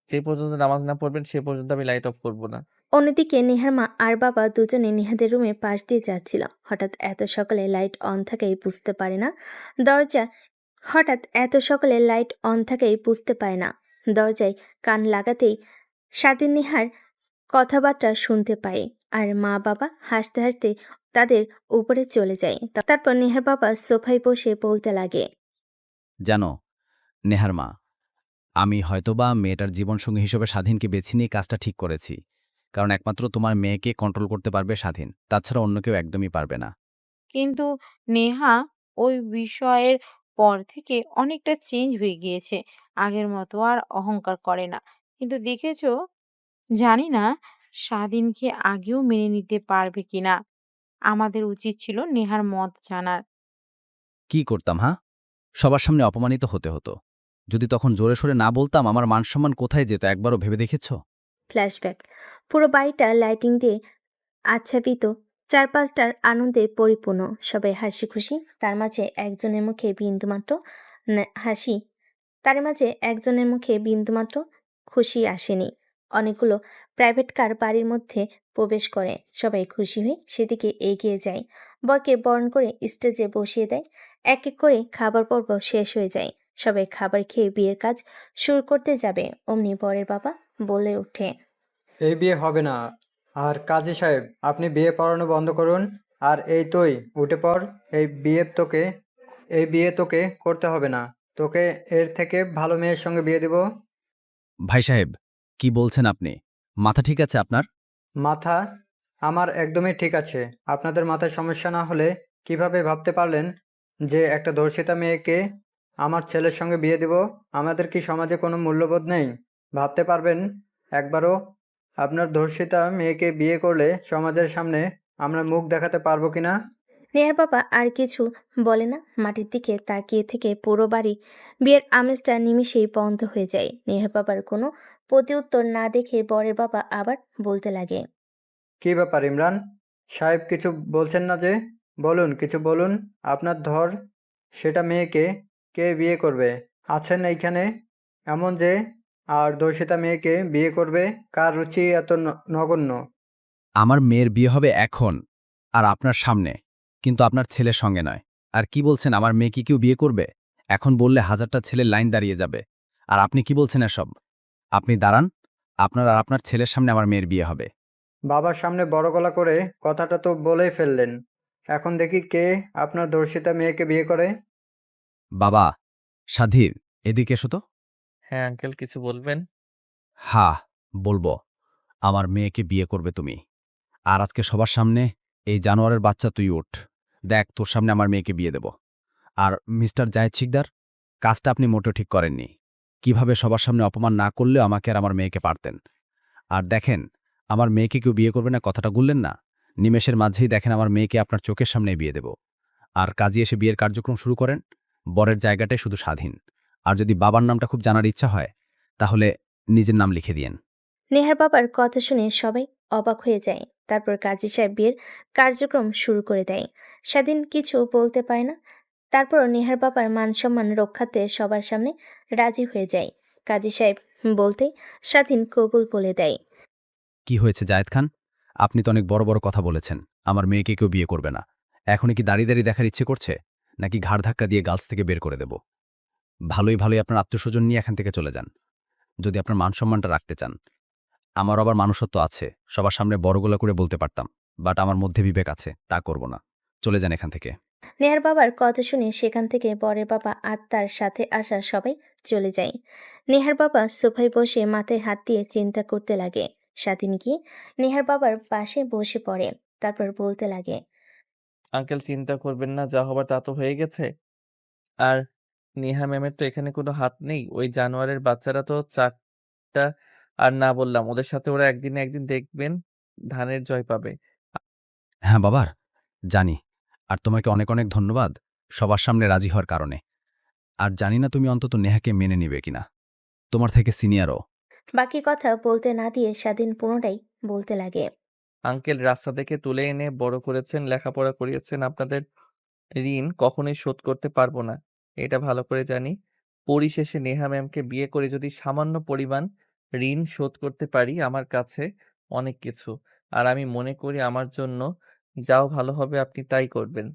যে পর্যন্ত নামাজ না পড়বেন সে পর্যন্ত আমি লাইট অফ করবো না। অন্যদিকে নেহার মা আর বাবা দুজনে নেহাদের রুমে পাশ দিয়ে যাচ্ছিল। হঠাৎ এত সকালে লাইট অন থাকাই বুঝতে পারে না দরজায় কান লাগাতেই স্বাধীন নেহার কথাবার্তা শুনতে পায়। আর মা বাবা হাসতে হাসতে তাদের উপরে চলে যায়। তারপর নেহার বাবা সোফায় বসে বলতে লাগে, জানো নেহার মা, আমি হয়তোবা মেয়েটার জীবনসঙ্গী হিসেবে স্বাধীনকে বেছে নিয়ে কাজটা ঠিক করেছি। কারণ একমাত্র তোমার মেয়েকে কন্ট্রোল করতে পারবে স্বাধীন, তাছাড়া অন্য কেউ একদমই পারবে না। কিন্তু নেহা ওই বিষয়ের পর থেকে অনেকটা চেঞ্জ হয়ে গিয়েছে। আগের মতো আর অহংকার করে না। কিন্তু দেখেছো, জানি না স্বাধীনকে আগেও মেনে নিতে পারবে কিনা। আমাদের উচিত ছিল নেহার মত জানার। কি করতাম, হ্যাঁ? সবার সামনে অপমানিত হতে হতো। যদি তখন জোরে সোরে না বলতাম, আমার মান-সম্মান কোথায় যেত একবারও ভেবে দেখেছ? ফ্ল্যাশব্যাক। পুরো বাড়িটা লাইটিং দিয়ে আচ্ছাদিত, চারপাশটার আনন্দে পরিপূর্ণ, সবাই হাসি খুশি। তার মাঝে একজনের মুখে বিন্দুমাত্র হাসি, তার মাঝে একজনের মুখে বিন্দুমাত্র খুশি আসেনি। অনেকগুলো প্রাইভেট কার বাড়ির মধ্যে প্রবেশ করে, সবাই খুশি হয়ে সেদিকে এগিয়ে যায়, বরকে বরণ করে স্টেজে বসিয়ে দেয়। এক এক করে খাবার পর্ব শেষ হয়ে যায়, সবাই খাবার খেয়ে বিয়ের কাজ শুরু করতে যাবে, অমনি বরের বাবা বলে ওঠে, এই বিয়ে হবে না। আর কাজী সাহেব, আপনি বিয়ে পড়ানো বন্ধ করুন। আর এই তুই উঠে পড়। এই বিয়ে তোকে করতে হবে না। তোকে এর থেকে ভালো মেয়ের সঙ্গে বিয়ে দেব। ভাই সাহেব, কি বলছেন আপনি? মাথা ঠিক আছে আপনার? মাথা আমার একদমই ঠিক আছে। আপনাদের মাথায় সমস্যা না হলে কিভাবে ভাবতে পারলেন যে একটা ধর্ষিতা মেয়েকে আমার ছেলের সঙ্গে বিয়ে দেব? আমাদের কি সমাজে কোনো মূল্যবোধ নেই? ভাবতে পারবেন একবারও? আপনার ধর্ষিতা মেয়েকে বিয়ে করলে সমাজের সামনে আমরা মুখ দেখাতে পারবো কিনা? নেহার বাবা আর কিছু বলে না, মাটির দিকে তাকিয়ে থেকে পুরো বাড়ি বিয়ের আমেজটা নিমিষেই বন্ধ হয়ে যায়। নেহার বাবার কোনো প্রতিউত্তর না দেখে বরের বাবা আবার বলতে লাগে, কি ব্যাপার ইমরান সাহেব, কিছু বলছেন না যে? বলুন, কিছু বলুন। আপনার ধর সেটা মেয়েকে কে বিয়ে করবে আছেন এইখানে এমন যে? আর ধর্ষিতা মেয়েকে বিয়ে করবে কার রুচি এত নগণ্য? আমার মেয়ের বিয়ে হবে এখন, আর আপনার সামনে, কিন্তু আপনার ছেলের সঙ্গে নয়। আর কি বলছেন, আমার মেয়ে কি কেউ বিয়ে করবে? এখন বললে হাজারটা ছেলের লাইন দাঁড়িয়ে যাবে। আর আপনি কি বলছেন এসব? আপনি দাঁড়ান, আপনার আর আপনার ছেলের সামনে আমার মেয়ের বিয়ে হবে। বাবার সামনে বড় গলা করে কথাটা তো বলেই ফেললেন। এখন দেখি কে আপনার ধর্ষিতা মেয়েকে বিয়ে করে। বাবা, সাধীর, এদিকে এসো তো। হ্যাঁ আঙ্কেল, কিছু বলবেন? হ্যাঁ, বলবো। আমার মেয়েকে বিয়ে করবে তুমি। আর আজকে সবার সামনে, এই জানোয়ারের বাচ্চা তুই উঠ। দেখ, তোর সামনে আমার মেয়েকে বিয়ে দেব। আর মিস্টার জায়েদ শিকদার, কাজটা আপনি মোটেও ঠিক করেননি। কিভাবে সবার সামনে অপমান না করলেও আমাকে আর আমার মেয়েকে পারতেন। আর দেখেন, আমার মেয়েকে কেউ বিয়ে করবে না কথাটা বললেন না, নিমেষের মাঝেই দেখেন আমার মেয়েকে আপনার চোখের সামনে বিয়ে দেব। আর কাজী এসে বিয়ের কার্যক্রম শুরু করেন। বরের জায়গাটাই শুধু স্বাধীন। আর যদি বাবার নামটা খুব জানার ইচ্ছা হয়, তাহলে নিজের নাম লিখে দিয়েন। নেহার বাবার কথা শুনে সবাই অবাক হয়ে যায়। তারপর কাজী সাহেব বিয়ের কার্যক্রম শুরু করে দেয়। স্বাধীন কিছু বলতে পারে না, তারপরও নেহার বাবার মান সম্মান রক্ষাতে সবার সামনে রাজি হয়ে যায়। কাজী সাহেব বলতেই স্বাধীন কবুল বলে দেয়। কি হয়েছে জায়েদ খান? আপনি তো অনেক বড় বড় কথা বলেছেন, আমার মেয়েকে কেউ বিয়ে করবে না। এখনই কি দাঁড়িয়ে দাঁড়িয়ে দেখার ইচ্ছে করছে, নাকি ঘাড় ধাক্কা দিয়ে গার্লস থেকে বের করে দেব? ভালোই ভালোই আপনার আত্মীয়স্বজন নিয়ে এখান থেকে চলে যান, যদি আপনার মান সম্মানটা রাখতে চান। আমার আবার মানুষত্ব আছে, সবার সামনে বড় গলা করে বলতে পারতাম, বাট আমার মধ্যে বিবেক আছে, তা করব না। চলে যান এখান থেকে। নেহার বাবার কথা শুনে সেখান থেকে বরের বাবা আর তার সাথে আসা সবাই চলে যায়। নেহার বাবা সোফায় বসে মাথায় হাত দিয়ে চিন্তা করতে লাগে। স্বাধীন গিয়ে নেহার বাবার পাশে বসে পড়ে, তারপর বলতে লাগে, আঙ্কেল চিন্তা করবেন না, যা হবার তা তো হয়ে গেছে। আর নেহা ম্যামের তো এখানে কোনো হাত নেই। ওই জানোয়ারের বাচ্চারা তো চারটা, আর না বললাম, ওদের সাথে ওরা একদিন না একদিন দেখবেন ধানের জয় পাবে। হ্যাঁ বাবার, জানি। আর তোমাকে অনেক অনেক ধন্যবাদ সবার সামনে রাজি হওয়ার কারণে। আর জানি না তুমি অন্তত নেহাকে মেনে নিবে কিনা, তোমার থেকে সিনিয়রও। বাকি কথা বলতে না দিয়ে স্বাধীন পুনরায় বলতে লাগে, আঙ্কেল রাস্তা থেকে তুলে এনে বড় করেছেন, লেখাপড়া করিয়েছেন, আপনাদের ঋণ কখনোই শোধ করতে পারবো না, এটা ভালো করে জানি। পরিশেষে নেহা ম্যামকে বিয়ে করে যদি সামান্য পরিমাণ ঋণ শোধ করতে পারি, আমার কাছে অনেক কিছু। আর আমি মনে করি আমার জন্য যাও ভালো হবে আপনি তাই করবেন।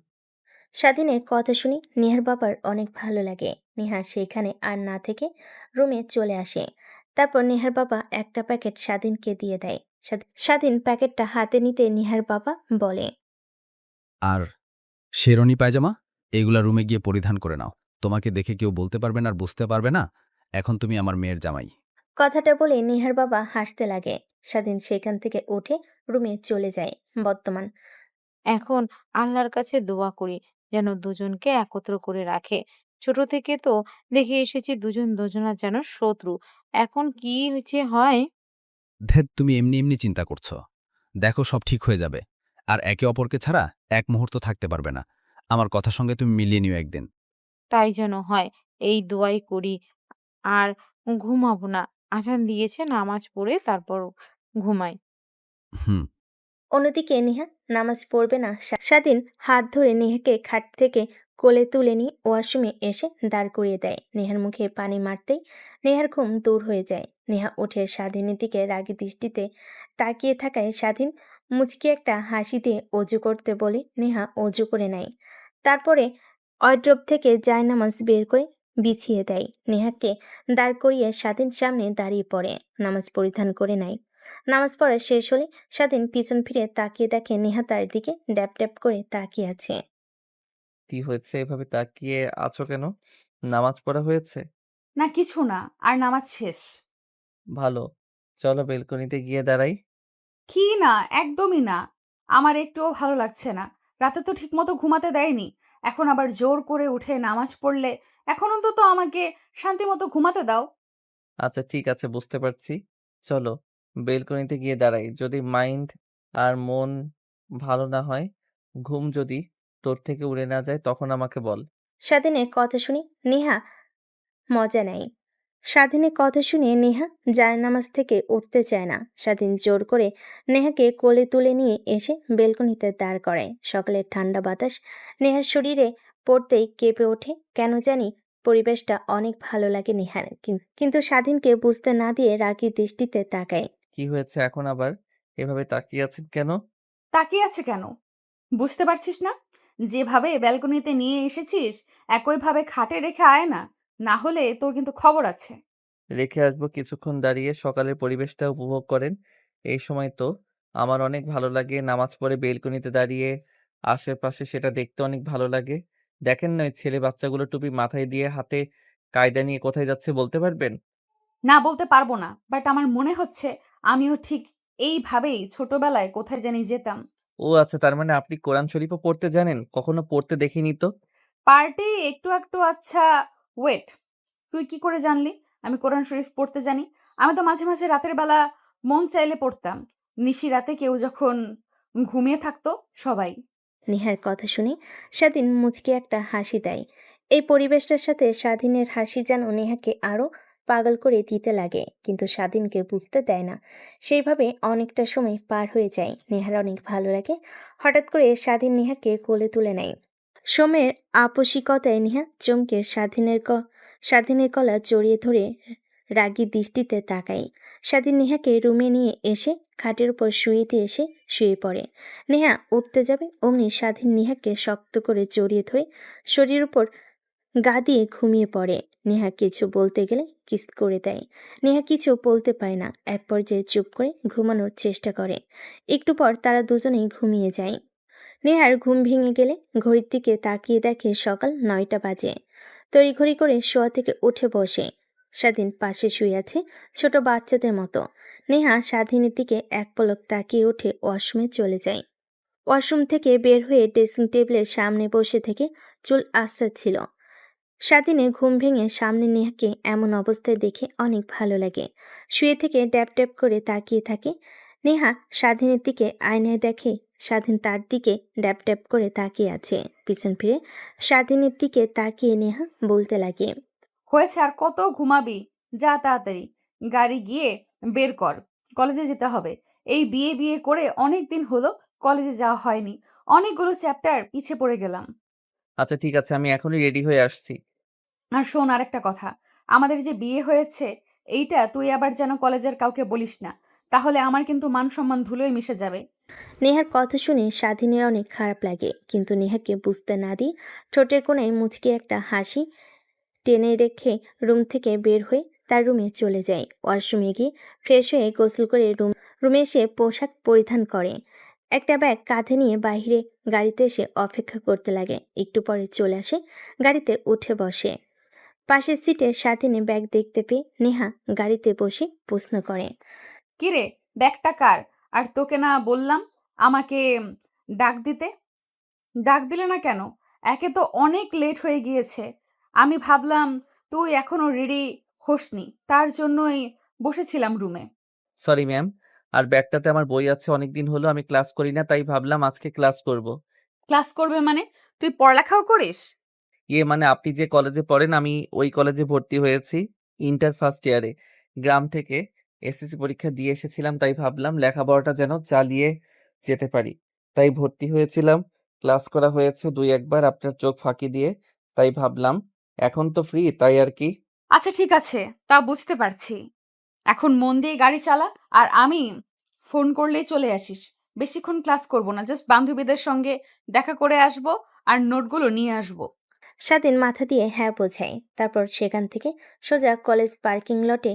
স্বাধীনের কথা শুনে নেহার বাবার অনেক ভালো লাগে। নেহা সেখানে আর না থেকে রুমে চলে আসে। তারপর নেহার বাবা একটা প্যাকেট স্বাধীনকে দিয়ে দেয়। স্বাধীন প্যাকেটটা হাতে নিতে নেহার বাবা বলে, আর শেরনি পায়জামা, এগুলা রুমে গিয়ে পরিধান করে নাও। তোমাকে দেখে কেউ বলতে পারবে না আর বুঝতে পারবে না, এখন তুমি আমার মেয়ের জামাই। কথাটা বলে নেহার বাবা হাসতে লাগে। স্বাধীন সেখান থেকে উঠে রুমে চলে যায়। বর্তমান এখন আল্লাহর কাছে দোয়া করি যেন দুজনকে একত্র করে রাখে। ছোট থেকে তো দেখে এসেছি দুজন দুজনার যেন শত্রু। এখন কি হয়েছে হয়। ধ্যাত, তুমি এমনি এমনি চিন্তা করছো। দেখো, সব ঠিক হয়ে যাবে। আর একে অপরকে ছাড়া এক মুহূর্ত থাকতে পারবে না। আমার কথার সঙ্গে তুমি মিলিয়ে নিও একদিন। তাই যেন হয়, এই দোয়াই করি। আর ঘুমাবো না। আজান দিয়েছে, নামাজ পড়ে তারপর ঘুমাই। হুম। অন্যদিকে নেহা নামাজ পড়বে না। স্বাধীন হাত ধরে নেহাকে খাট থেকে কোলে তুলে নিয়ে ওয়াশরুমে এসে দাঁড় করিয়ে দেয়। নেহার মুখে পানি মারতেই নেহার ঘুম দূর হয়ে যায়। নেহা উঠে স্বাধীনের দিকে রাগী দৃষ্টিতে তাকিয়ে থাকায় স্বাধীন মুচকি একটা হাসি দিয়ে অজু করতে বলে নেহা অজু করে নেয়। তারপরে ওয়ার্ড্রোব থেকে জায়নামাজ বের করে বিছিয়ে দেয়। নেহাকে দাঁড় করিয়ে স্বাধীন সামনে দাঁড়িয়ে পড়ে, নামাজ পরিধান করে নেয়। নামাজ পড়া শেষ হলে স্বাধীন পিছন ফিরে তাকিয়ে দেখে নেহা তার দিকে ড্যাপ ড্যাপ করে তাকিয়ে আছে। কি হয়েছে, এভাবে তাকিয়ে আছো কেন? নামাজ পড়া হয়েছে? না কিছু না, আর নামাজ শেষ। ভালো। চলো বেলকনিতে গিয়ে দাঁড়াই। কি না, একদমই না। আমার একটুও ভালো লাগছে না। রাতে তো ঠিকমতো ঘুমাতে দেয়নি। এখন আবার জোর করে উঠে নামাজ পড়লে এখন অন্তত আমাকে শান্তিমতো ঘুমাতে দাও। আচ্ছা ঠিক আছে, বুঝতে পারছি। চলো বেলকনিতে গিয়ে দাঁড়াই। যদি মাইন্ড আর মন ভালো না হয়, ঘুম যদি তোর থেকে উড়ে না যায়, তখন আমাকে বল। স্বাধীনের কথা শুনে নেহা মজা নেয়। স্বাধীনের কথা শুনে নেহা জায়নামাজ থেকে উঠতে চায় না। স্বাধীন জোর করে নেহাকে কোলে তুলে নিয়ে এসে বেলকনিতে দাঁড় করায়। সকালের ঠান্ডা বাতাস নেহার শরীরে পড়তেই কেঁপে ওঠে। কেন জানি পরিবেশটা অনেক ভালো লাগে নেহার। কিন্তু স্বাধীনকে বুঝতে না দিয়ে রাগী দৃষ্টিতে তাকায়। কি হয়েছে এখন আবার এভাবে তাকিয়ে আছেন কেন? তাকিয়ে আছে কেন? বুঝতে পারছিস না? যেভাবে ব্যালকনিতে নিয়ে এসেছিস একইভাবে খাটে রেখে আয় না, না হলে তোর কিন্তু খবর আছে। রেখে আসবো, কিছুক্ষণ দাঁড়িয়ে সকালের পরিবেশটা উপভোগ করেন। এই সময় তো আমার অনেক ভালো লাগে, নামাজ পড়ে বেলকনিতে দাঁড়িয়ে আশেপাশে সেটা দেখতে অনেক ভালো লাগে। দেখেন না ওই ছেলে বাচ্চাগুলো টুপি মাথায় দিয়ে হাতে কায়দা নিয়ে কোথায় যাচ্ছে, বলতে পারবেন? না বলতে পারবো না, বাট আমার মনে হচ্ছে আমিও ঠিক এইভাবেই ছোটবেলায় কোথায় জানি যেতাম। ও আচ্ছা, তার মানে আপনি কোরআন শরীফও পড়তে জানেন? কখনো পড়তে দেখিনি তো। পার্টি একটু একটু। আচ্ছা, ওয়েট, তুই কি করে জানলি আমি কোরআন শরীফ পড়তে জানি? আমি তো মাঝে মাঝে রাতের বেলা মন চাইলে পড়তাম। নিশি রাতে কেউ যখন ঘুমিয়ে থাকতো সবাই। নেহার কথা শুনে স্বাধীন মুচকি একটা হাসি দেয়। এই পরিবেশটার সাথে স্বাধীনের হাসি যেন নেহাকে আরো পাগল করে দিতে লাগে, কিন্তু স্বাধীনকে বুঝতে দেয় না। সেইভাবে অনেকটা সময় পার হয়ে যায়। নেহার অনেক ভালো লাগে। হঠাৎ করে স্বাধীন নেহাকে কোলে তুলে নেয়। সোমের আপসিকতায় নেহা চমকে স্বাধীনের গলা জড়িয়ে ধরে রাগী দৃষ্টিতে তাকায়। স্বাধীন নেহাকে রুমে নিয়ে এসে খাটের উপর শুয়ে দিয়ে এসে শুয়ে পড়ে। নেহা উঠতে যাবে অমনি স্বাধীন নেহাকে শক্ত করে জড়িয়ে ধরে শরীর উপর গা দিয়ে ঘুমিয়ে পড়ে। নেহা কিছু বলতে গেলে কিস করে দেয়। নেহা কিছু বলতে পারে না, এক পর্যায়ে চুপ করে ঘুমানোর চেষ্টা করে। একটু পর তারা দুজনেই ঘুমিয়ে যায়। নেহার ঘুম ভেঙে গেলে ঘড়ির দিকে তাকিয়ে দেখে সকাল ৯টা বাজে। তড়িঘড়ি করে শোয়া থেকে উঠে বসে। স্বাধীন পাশে শুয়ে আছে ছোট বাচ্চাদের মতো। নেহা স্বাধীনের দিকে এক পলক তাকিয়ে উঠে ওয়াশরুমে চলে যায়। ওয়াশরুম থেকে বের হয়ে ড্রেসিং টেবিলের সামনে বসে থেকে চুল আঁচড়াচ্ছিল। স্বাধীনের ঘুম ভেঙে সামনে নেহাকে এমন অবস্থায় দেখে অনেক ভালো লাগে। শুয়ে থেকে ড্যাপ ড্যাপ করে তাকিয়ে থাকে। নেহা স্বাধীনের দিকে আয়নায় দেখে স্বাধীন তার দিকে ড্যাপ ড্যাপ করে তাকিয়ে আছে। পিছন ফিরে স্বাধীনের দিকে তাকিয়ে নেহা বলতে লাগে, হয়েছে, আর কত ঘুমাবি? যা তাড়াতাড়ি গাড়ি গিয়ে বের কর, কলেজে যেতে হবে। এই বিয়ে বিয়ে করে অনেক দিন হলো কলেজে যাওয়া হয়নি। অনেকগুলো চ্যাপ্টার পিছে পড়ে গেলাম। আচ্ছা ঠিক আছে, আমি এখনই রেডি হয়ে আসছি। আর শোন, আরেকটা কথা, আমাদের যে বিয়ে হয়েছে এইটা তুই আবার যেন কলেজের কাউকে বলিস না, তাহলে আমার কিন্তু মান সম্মান ধুলোয় মিশে যাবে। নেহার কথা শুনে স্বাধীনের অনেক খারাপ লাগে, কিন্তু নেহাকে বুঝতে না দিয়ে ঠোঁটের কোণায় মুচকি একটা হাসি টেনে রেখে রুম থেকে বের হয়ে তার রুমে চলে যায়। ওয়াশরুমে গিয়ে ফ্রেশ হয়ে গোসল করে রুমে এসে পোশাক পরিধান করে। একটা ব্যাগ কাঁধে নিয়ে বাইরে গাড়িতে এসে অপেক্ষা করতে লাগে। একটু পরে চলে আসে, গাড়িতে উঠে বসে। পাশের সিটে স্বাধীনে ব্যাগ দেখতে পেয়ে নেহা গাড়িতে বসে প্রশ্ন করে। কিরে, ব্যাগটা কার? আর তোকে না বললাম আমাকে ডাক দিতে? ডাক দিলে না কেন? একে তো অনেক লেট হয়ে গিয়েছে। আমি ভাবলাম তুই এখনো রেডি হোসনি, তার জন্যই বসেছিলাম রুমে। Sorry ma'am. আর ব্যাগটাতে আমার বই আছে, অনেকদিন হলো আমি ক্লাস করি না, তাই ভাবলাম আজকে ক্লাস করব। ক্লাস করবে মানে? তুই পড়ালেখাও করিস? মানে আপনি যে কলেজে পড়েন আমি ওই কলেজে ভর্তি হয়েছি ইন্টার ফার্স্ট ইয়ারে। গ্রাম থেকে এসএসসি পরীক্ষা দিয়ে এসেছিলাম, তাই ভাবলাম লেখাপড়াটা যেন চালিয়ে যেতে পারি। তাই ভর্তি হয়েছিলাম। ক্লাস করা হয়েছে দুই একবার আপনার চোখ ফাঁকি দিয়ে। তাই ভাবলাম এখন তো ফ্রি, তাই আর কি। আচ্ছা ঠিক আছে, তা বুঝতে পারছি। এখন মন দিয়ে গাড়ি চালা, আর আমি ফোন করলেই চলে আসিস। বেশিক্ষণ ক্লাস করব না, জাস্ট বান্ধবীদের সঙ্গে দেখা করে আসব আর নোটগুলো নিয়ে আসব। স্বাধীন মাথা দিয়ে হ্যাঁ বোঝায়। তারপর সেখান থেকে সোজা কলেজ পার্কিং লটে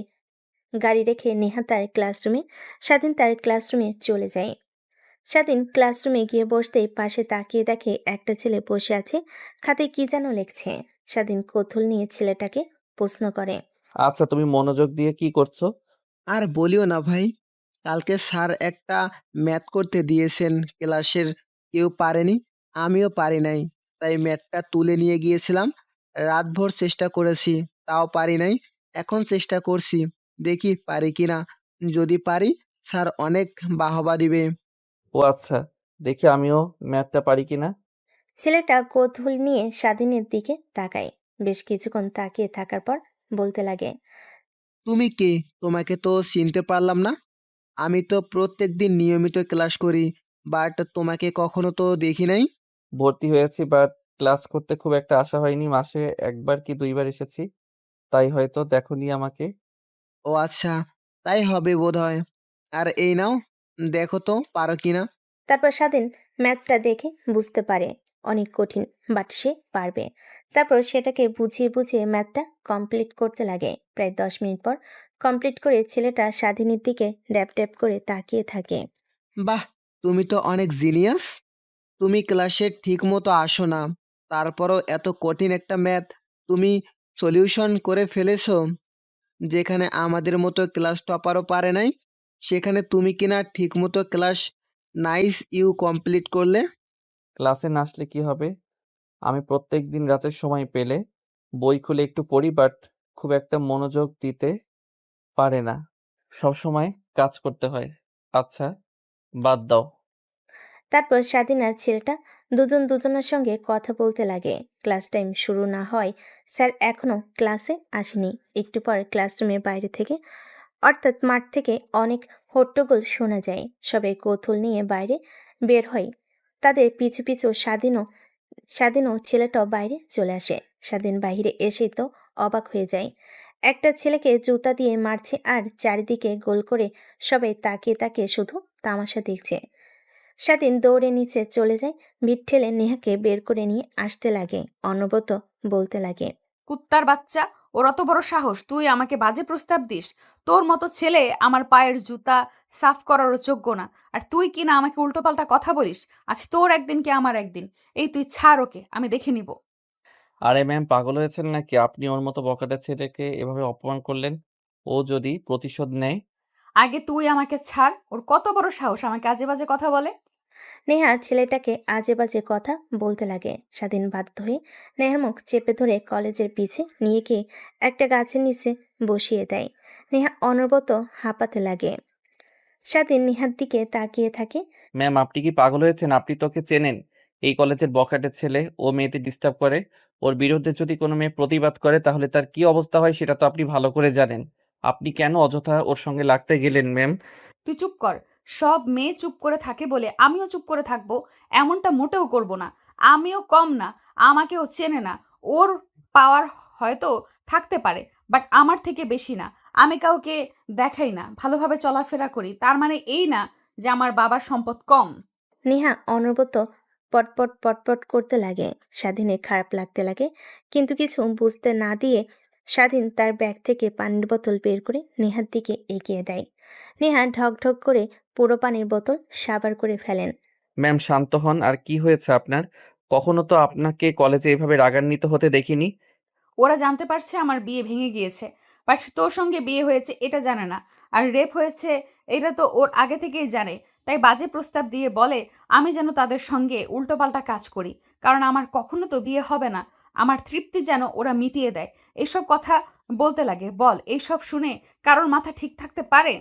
গাড়ি রেখে নেহা তার ক্লাসরুমে, স্বাধীন তার ক্লাসরুমে চলে যায়। স্বাধীন ক্লাসরুমে গিয়ে বসতেই পাশে তাকিয়ে দেখে একটা ছেলে বসে আছে, খাতায় কি যেন লিখছে। স্বাধীন কৌতূহল নিয়ে ছেলেটাকে প্রশ্ন করে। আচ্ছা, তুমি মনোযোগ দিয়ে কি করছো? আর বলিও না ভাই, কালকে স্যার একটা ম্যাথ করতে দিয়েছেন, ক্লাসের কেউ পারেনি, আমিও পারি নাই, তাই ম্যাথটা তুলে নিয়ে গিয়েছিলাম। রাতভর চেষ্টা করেছি, তাও পারি নাই। এখন চেষ্টা করছি, দেখি পারি কিনা। যদি পারি, স্যার অনেক বাহবা দিবে। ও আচ্ছা, দেখি আমিও ম্যাথটা পারি কিনা। ছেলেটা কৌতূহল নিয়ে স্বাধীনের দিকে তাকায়। বেশ কিছুক্ষণ তাকিয়ে থাকার পর বলতে লাগে। তুমি কে? তোমাকে তো চিনতে পারলাম না। আমি তো প্রত্যেকদিন নিয়মিত ক্লাস করি, বাট তোমাকে কখনো তো দেখি নাই। ভর্তি হয়েছি, বাট ক্লাস করতে খুব একটা আসা হয়নি, মাসে একবার কি দুইবার এসেছি, তাই হয়তো দেখোনি আমাকে। ও আচ্ছা, তাই হবে বোধহয়। আর এই নাও, দেখো তো পারো কিনা। তারপর স্বাধীন ম্যাথটা দেখে বুঝতে পারে অনেক কঠিন, বাট সে পারবে। তারপর সেটাকে বুঝিয়ে বুঝিয়ে ম্যাথটা কমপ্লিট করতে লাগে। প্রায় 10 মিনিট পর কমপ্লিট করে ছেলেটা স্বাধীনের দিকে ড্যাপ ড্যাপ করে তাকিয়ে থাকে। বাহ, তুমি তো অনেক জিনিয়াস। তুমি ক্লাসে ঠিক মতো আসো না, তারপরও এত কঠিন একটা ম্যাথ তুমি সলিউশন করে ফেলেছো। যেখানে আমাদের মতো ক্লাস টপারও পারে নাই, সেখানে তুমি কিনা ঠিক মতো ক্লাস নাইস ইউ কমপ্লিট করলে। ক্লাসে না আসলে কি হবে? আমি প্রত্যেক দিন রাতের সময় পেলে বই খুলে একটু পড়ি, বাট খুব একটা মনোযোগ দিতে পারে না, সব সময় কাজ করতে হয়। আচ্ছা, বাদ দাও। তারপর স্বাধীন আর ছেলেটা দুজন দুজনের সঙ্গে কথা বলতে লাগে। ক্লাস টাইম শুরু না হয়, স্যার এখনো ক্লাসে আসেনি। একটু পর ক্লাসরুমের বাইরে থেকে, অর্থাৎ মাঠ থেকে অনেক হট্টগোল শোনা যায়। সবাই কৌতূহল নিয়ে বাইরে বের হয়। তাদের পিছু পিছু স্বাধীনও ছেলেটাও বাইরে চলে আসে। স্বাধীন বাইরে এসেই তো অবাক হয়ে যায়। একটা ছেলেকে জুতা দিয়ে মারছে আর চারিদিকে গোল করে সবাই তাকিয়ে তাকিয়ে শুধু তামাশা দেখছে। স্বাধীন দৌড়ে নিচে চলে যায়, ভিড় ঠেলে নেহাকে বের করে নিয়ে আসতে লাগে। অনবরত বলতে লাগে। কুত্তার বাচ্চা, ওর অত বড় সাহস তুই আমাকে বাজে প্রস্তাব দিস? তোর মতো ছেলে আমার পায়ের জুতা সাফ করারও যোগ্য না, আর তুই কিনা আমাকে উল্টোপাল্টা কথা বলিস। আজ তোর একদিন কি আমার একদিন। এই তুই ছাড় ওকে, আমি দেখে নিব। আরে ম্যাম, পাগল হয়েছেন নাকি? আপনি ওর মতো বখাটে ছেলেকে এভাবে অপমান করলেন। ও যদি প্রতিশোধ নেয়। আগে তুই আমাকে ছাড়, ওর কত বড় সাহস আমাকে আজে বাজে কথা বলে। নেহা ছেলেটাকে আজে বাজে কথা বলতে লাগে। স্বাধীন বাধ্য হয়ে নেহার মুখ চেপে ধরে কলেজের পিছে নিয়ে গিয়ে একটা গাছের নিচে বসিয়ে দেয়। নেহা অনবরত হাঁপাতে লাগে। স্বাধীন নেহার দিকে তাকিয়ে থাকে। ম্যাম, আপনি কি পাগল হয়েছেন? আপনি তোকে চেনেন? এই কলেজের বখাটের ছেলে, ও মেয়েদের ডিস্টার্ব করে। ওর বিরুদ্ধে যদি কোনো মেয়ে প্রতিবাদ করে তাহলে তার কি অবস্থা হয় সেটা তো আপনি ভালো করে জানেন। আপনি কেন অযথা ওর সঙ্গে লাগতে গেলেন ম্যাম? তুই চুপ কর। সব মেয়ে চুপ করে থাকে বলে আমিও চুপ করে থাকবো? এমনটা মোটেও করব না। আমিও কম না, আমাকেও চেনে না। ওর পাওয়ার হয়তো থাকতে পারে, বাট আমার থেকে বেশি না। আমি কাউকে দেখাই না, ভালোভাবে চলাফেরা করি, তার মানে এই না যে আমার বাবার সম্পদ কম। নেহা অনবরত পটপট পটপট করতে লাগে। স্বাধীনের খারাপ লাগতে লাগে, কিন্তু কিছু বুঝতে না দিয়ে স্বাধীন তার ব্যাগ থেকে পানির বোতল বের করে নেহার দিকে এগিয়ে দেয়। নেহা ঢক ঢক করে পুরো পানির বোতল সাবার করে ফেলেন। ম্যাম শান্ত হন। আর কি হয়েছে আপনার? কখনো তো আপনাকে কলেজে এভাবে রাগান্বিত হতে দেখিনি। ওরা জানতে পারছে আমার বিয়ে ভেঙে গিয়েছে, বাট তোর সঙ্গে বিয়ে হয়েছে এটা জানে না। আর রেপ হয়েছে এটা তো ওর আগে থেকেই জানে। তাই বাজে প্রস্তাব দিয়ে বলে আমি যেন তাদের সঙ্গে উল্টোপাল্টা কাজ করি, কারণ আমার কখনো তো বিয়ে হবে না। আমার তৃপ্তি যেন ওরা মিটিয়ে দেয়। এইসব কথা বলতে লাগে। বল, এইসব শুনে কারোর মাথা ঠিক থাকতে পারে?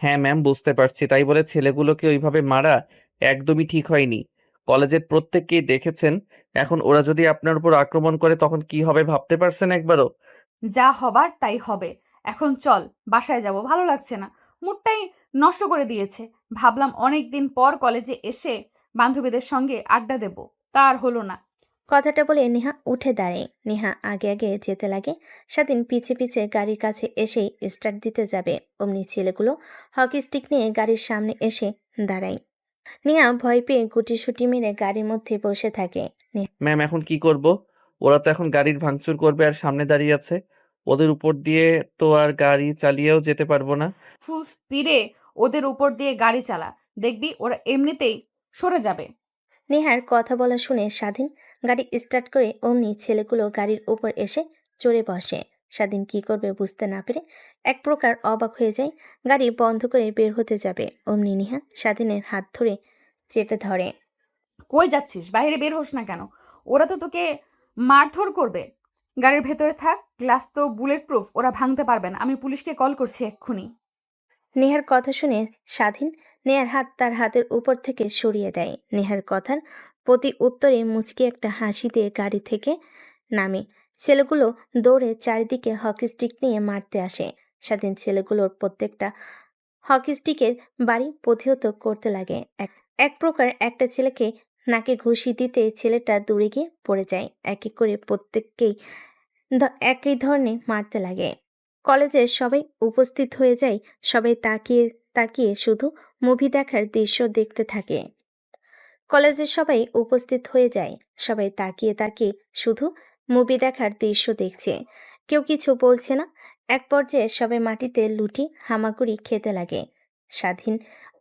হ্যাঁ ম্যাম, বুঝতে পারছি। তাই বলে ছেলেগুলোকে ওইভাবে মারা একদমই ঠিক হয়নি। কলেজের প্রত্যেককেই দেখেছেন। এখন ওরা যদি আপনার উপর আক্রমণ করে তখন কি হবে ভাবতে পারছেন একবারও? যা হবার তাই হবে। এখন চল, বাসায় যাব, ভালো লাগছে না। মুডটাই নষ্ট করে দিয়েছে। ভাবলাম অনেক দিন পর কলেজে এসে বান্ধবীদের সঙ্গে আড্ডা দেব, তা আর হলো না। কথাটা বলে নেহা উঠে দাঁড়ায়। নেহা আগে আগে যেতে লাগে। স্বাধীন পিছে পিছে গাড়ির কাছে এসেই স্টার্ট দিতে যাবে, অমনি ছেলেগুলো হকি স্টিক নিয়ে গাড়ির সামনে এসে দাঁড়ায়। নেহা ভয় পেয়ে গুটিসুটি মেরে গাড়ির মধ্যে বসে থাকে। ম্যাম, এখন কি করব? ওরা তো এখন গাড়ির ভাঙচুর করবে আর সামনে দাঁড়িয়ে আছে। ওদের উপর দিয়ে তো আর গাড়ি চালিয়েও যেতে পারবো না। ফুল স্পিডে ওদের উপর দিয়ে গাড়ি চালা, দেখবি ওরা এমনিতেই সরে যাবে। নেহার কথা বলা শুনে স্বাধীন গাড়ি স্টার্ট করে অমনি ছেলেগুলো গাড়ির উপর এসে চড়ে বসে। স্বাধীন কি করবে বুঝতে না পেরে এক প্রকার অবাক হয়ে যায়। গাড়ি বন্ধ করে বের হতে যাবে, অমনি নেহা স্বাধীনের হাত ধরে চেপে ধরে। কই যাচ্ছিস? বাইরে বের হোস না কেন? ওরা তো তোকে মারধর করবে। গাড়ির ভেতরে থাক, গ্লাস তো বুলেট প্রুফ, ওরা ভাঙতে পারবে না। আমি পুলিশকে কল করছি এক্ষুনি। নেহার কথা শুনে স্বাধীন নেহার হাত তার হাতের উপর থেকে সরিয়ে দেয়। নেহার কথার প্রতি উত্তরে মুচকি একটা হাসি দিয়ে গাড়ি থেকে নামে। ছেলেগুলো দৌড়ে চারিদিকে হকি স্টিক নিয়ে মারতে আসে। স্বাধীন ছেলেগুলোর প্রত্যেকটা হকি স্টিকের বাড়ি প্রতিহত করতে লাগে। এক এক প্রকার একটা ছেলেকে নাকে ঘুষি দিতে ছেলেটা দূরে গিয়ে পড়ে যায়। এক এক করে প্রত্যেককেই একই ধরনের মারতে লাগে। কলেজে সবাই উপস্থিত হয়ে যায়। সবাই তাকিয়ে তাকিয়ে শুধু মুভি দেখার দৃশ্য দেখতে থাকে। কলেজের সবাই উপস্থিত হয়ে যায়। সবাই তাকিয়ে তাকিয়ে শুধু মুভি দেখার দৃশ্য দেখছে। কেউ কিছু বলছে না। এক পর্যায়ে সবাই মাটিতে লুটি হামাগুড়ি খেতে লাগে। স্বাধীন